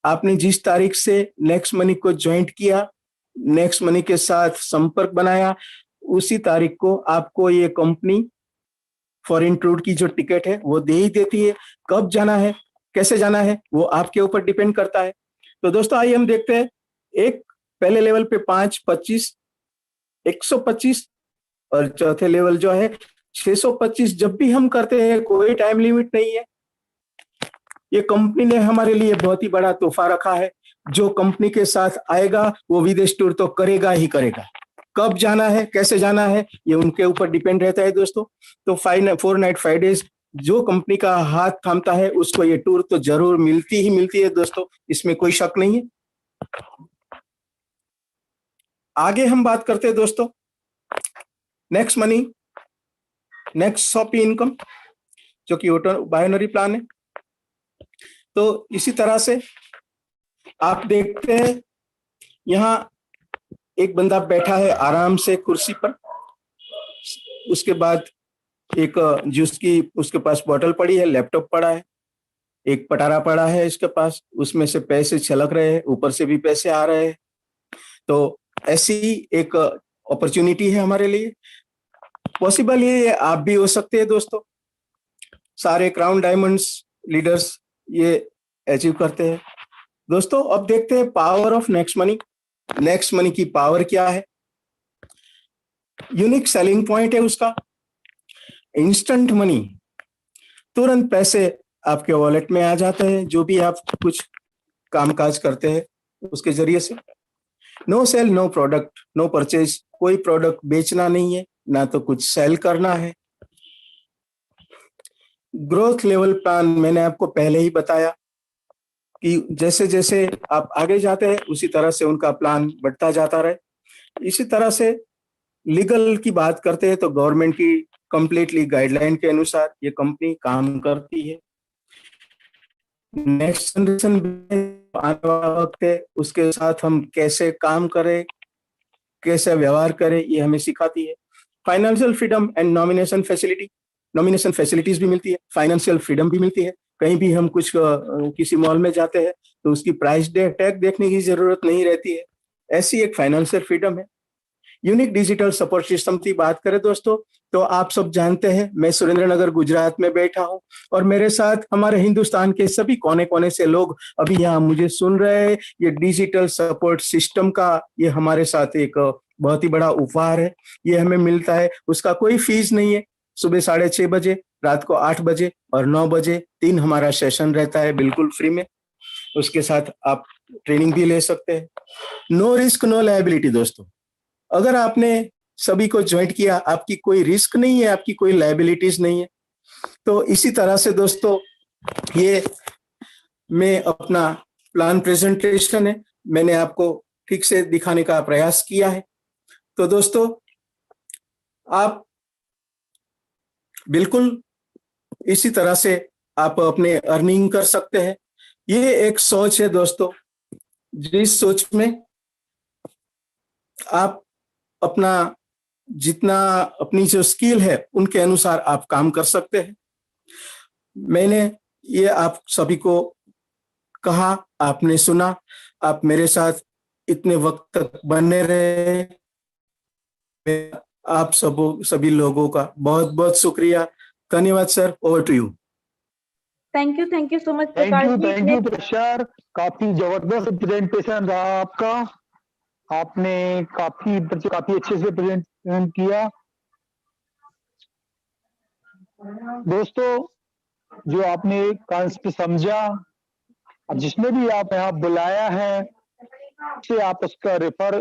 आपने जिस तारीख से नेक्स्ट मनी को ज्वाइंट किया, नेक्स्ट मनी के साथ संपर्क बनाया, उसी तारीख को आपको ये कंपनी फॉरेन टूर की जो टिकट है वो दे ही देती है। कब जाना है, कैसे जाना है, वो आपके ऊपर डिपेंड करता है। तो दोस्तों आइए हम देखते हैं, एक पहले लेवल पे 5, 25, 125 और चौथे लेवल जो है 625। जब भी हम करते हैं कोई टाइम लिमिट नहीं है। ये कंपनी ने हमारे लिए बहुत ही बड़ा तोहफा रखा है। जो कंपनी के साथ आएगा वो विदेश टूर तो करेगा ही करेगा। कब जाना है, कैसे जाना है, ये उनके ऊपर डिपेंड रहता है दोस्तों। तो 4 नाइट 5 डेज जो कंपनी का हाथ थामता है उसको ये टूर तो जरूर मिलती ही मिलती है दोस्तों, इसमें कोई शक नहीं है। आगे हम बात करते हैं दोस्तों Next Money, Next Shoppy income, जो कि बाइनरी प्लान है। तो इसी तरह से आप देखते हैं, यहाँ एक बंदा बैठा है आराम से कुर्सी पर। उसके बाद एक जूस की उसके पास बोतल पड़ी है, लैपटॉप पड़ा है, एक पटारा पड़ा है इसके पास, उसमें से पैसे छलक रहे हैं, ऊपर से भी पैसे आ रहे हैं। तो ऐसी एक अपॉर्चुनिटी है हमारे लिए। पॉसिबल ये आप भी हो सकते हैं दोस्तों। सारे क्राउन डायमंड्स लीडर्स ये अचीव करते हैं दोस्तों। अब देखते हैं power of next Money. Next money की पावर क्या है, यूनिक सेलिंग पॉइंट है उसका इंस्टेंट मनी। तुरंत पैसे आपके वॉलेट में आ जाते हैं, जो भी आप कुछ कामकाज करते हैं उसके जरिए से। No sale, no product, no purchase, कोई प्रोडक्ट बेचना नहीं है, ना तो कुछ सेल करना है। ग्रोथ लेवल प्लान मैंने आपको पहले ही बताया कि जैसे जैसे आप आगे जाते हैं उसी तरह से उनका प्लान बढ़ता जाता रहे। इसी तरह से लीगल की बात करते हैं तो गवर्नमेंट की कंप्लीटली गाइडलाइन के अनुसार ये कंपनी काम करती है। नेक्स्ट जनरेशन आने वाला वक्त है, उसके साथ हम कैसे काम करें, कैसे व्यवहार करें, ये हमें सिखाती है। Financial freedom and nomination facility, nomination facilities भी मिलती है, फाइनेंशियल फ्रीडम भी मिलती है। कहीं भी हम कुछ किसी मॉल में जाते हैं तो उसकी प्राइस टैग देखने की जरूरत नहीं रहती है। ऐसी एक फाइनेंशियल फ्रीडम है। यूनिक डिजिटल सपोर्ट सिस्टम की बात करें दोस्तों, तो आप सब जानते हैं मैं सुरेंद्रनगर गुजरात में बैठा हूं और मेरे साथ हमारे हिंदुस्तान के सभी कोने कोने से लोग अभी यहाँ मुझे सुन रहे हैं। ये डिजिटल सपोर्ट सिस्टम का ये हमारे साथ एक बहुत ही बड़ा उपहार है। ये हमें मिलता है, उसका कोई फीस नहीं है। सुबह 6:30 बजे, रात को 8 बजे और 9 बजे 3 हमारा सेशन रहता है बिल्कुल फ्री में। उसके साथ आप ट्रेनिंग भी ले सकते हैं। नो रिस्क नो लायबिलिटी दोस्तों, अगर आपने सभी को ज्वाइन किया, आपकी कोई रिस्क नहीं है, आपकी कोई लायबिलिटीज नहीं है। तो इसी तरह से दोस्तों ये मैं अपना प्लान प्रेजेंटेशन है, मैंने आपको ठीक से दिखाने का प्रयास किया है। तो दोस्तों आप बिल्कुल इसी तरह से आप अपने अर्निंग कर सकते हैं। ये एक सोच है दोस्तों, जिस सोच में आप अपना जितना अपनी जो स्किल है उनके अनुसार आप काम कर सकते हैं। मैंने ये आप सभी को कहा, आपने सुना, आप मेरे साथ इतने वक्त तक बने रहे। आप सभी लोगों का बहुत बहुत शुक्रिया, धन्यवाद sir. Over to you. Thank you so much thank Prakash ji. यू प्रशार, काफी जबरदस्त प्रेजेंटेशन रहा आपका। आपने काफी अच्छे से प्रेजेंट किया। दोस्तों जो आपने कॉन्सेप्ट समझा, जिसने भी आप यहाँ बुलाया है से आप उसका रेफर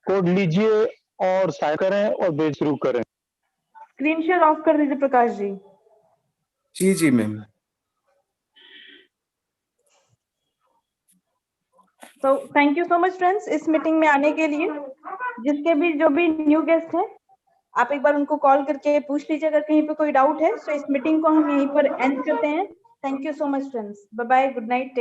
कोड लीजिए और साइन करें और भेज शुरू करें। स्क्रीन शेयर ऑफ कर दीजिए प्रकाश जी। जी जी मैम। तो thank you so much friends इस मीटिंग में आने के लिए। जिसके भी जो भी न्यू गेस्ट हैं आप एक बार उनको कॉल करके पूछ लीजिए अगर कहीं पे कोई डाउट है। तो इस मीटिंग को हम यहीं पर एंड करते हैं। Thank you so much friends. Bye bye, good night.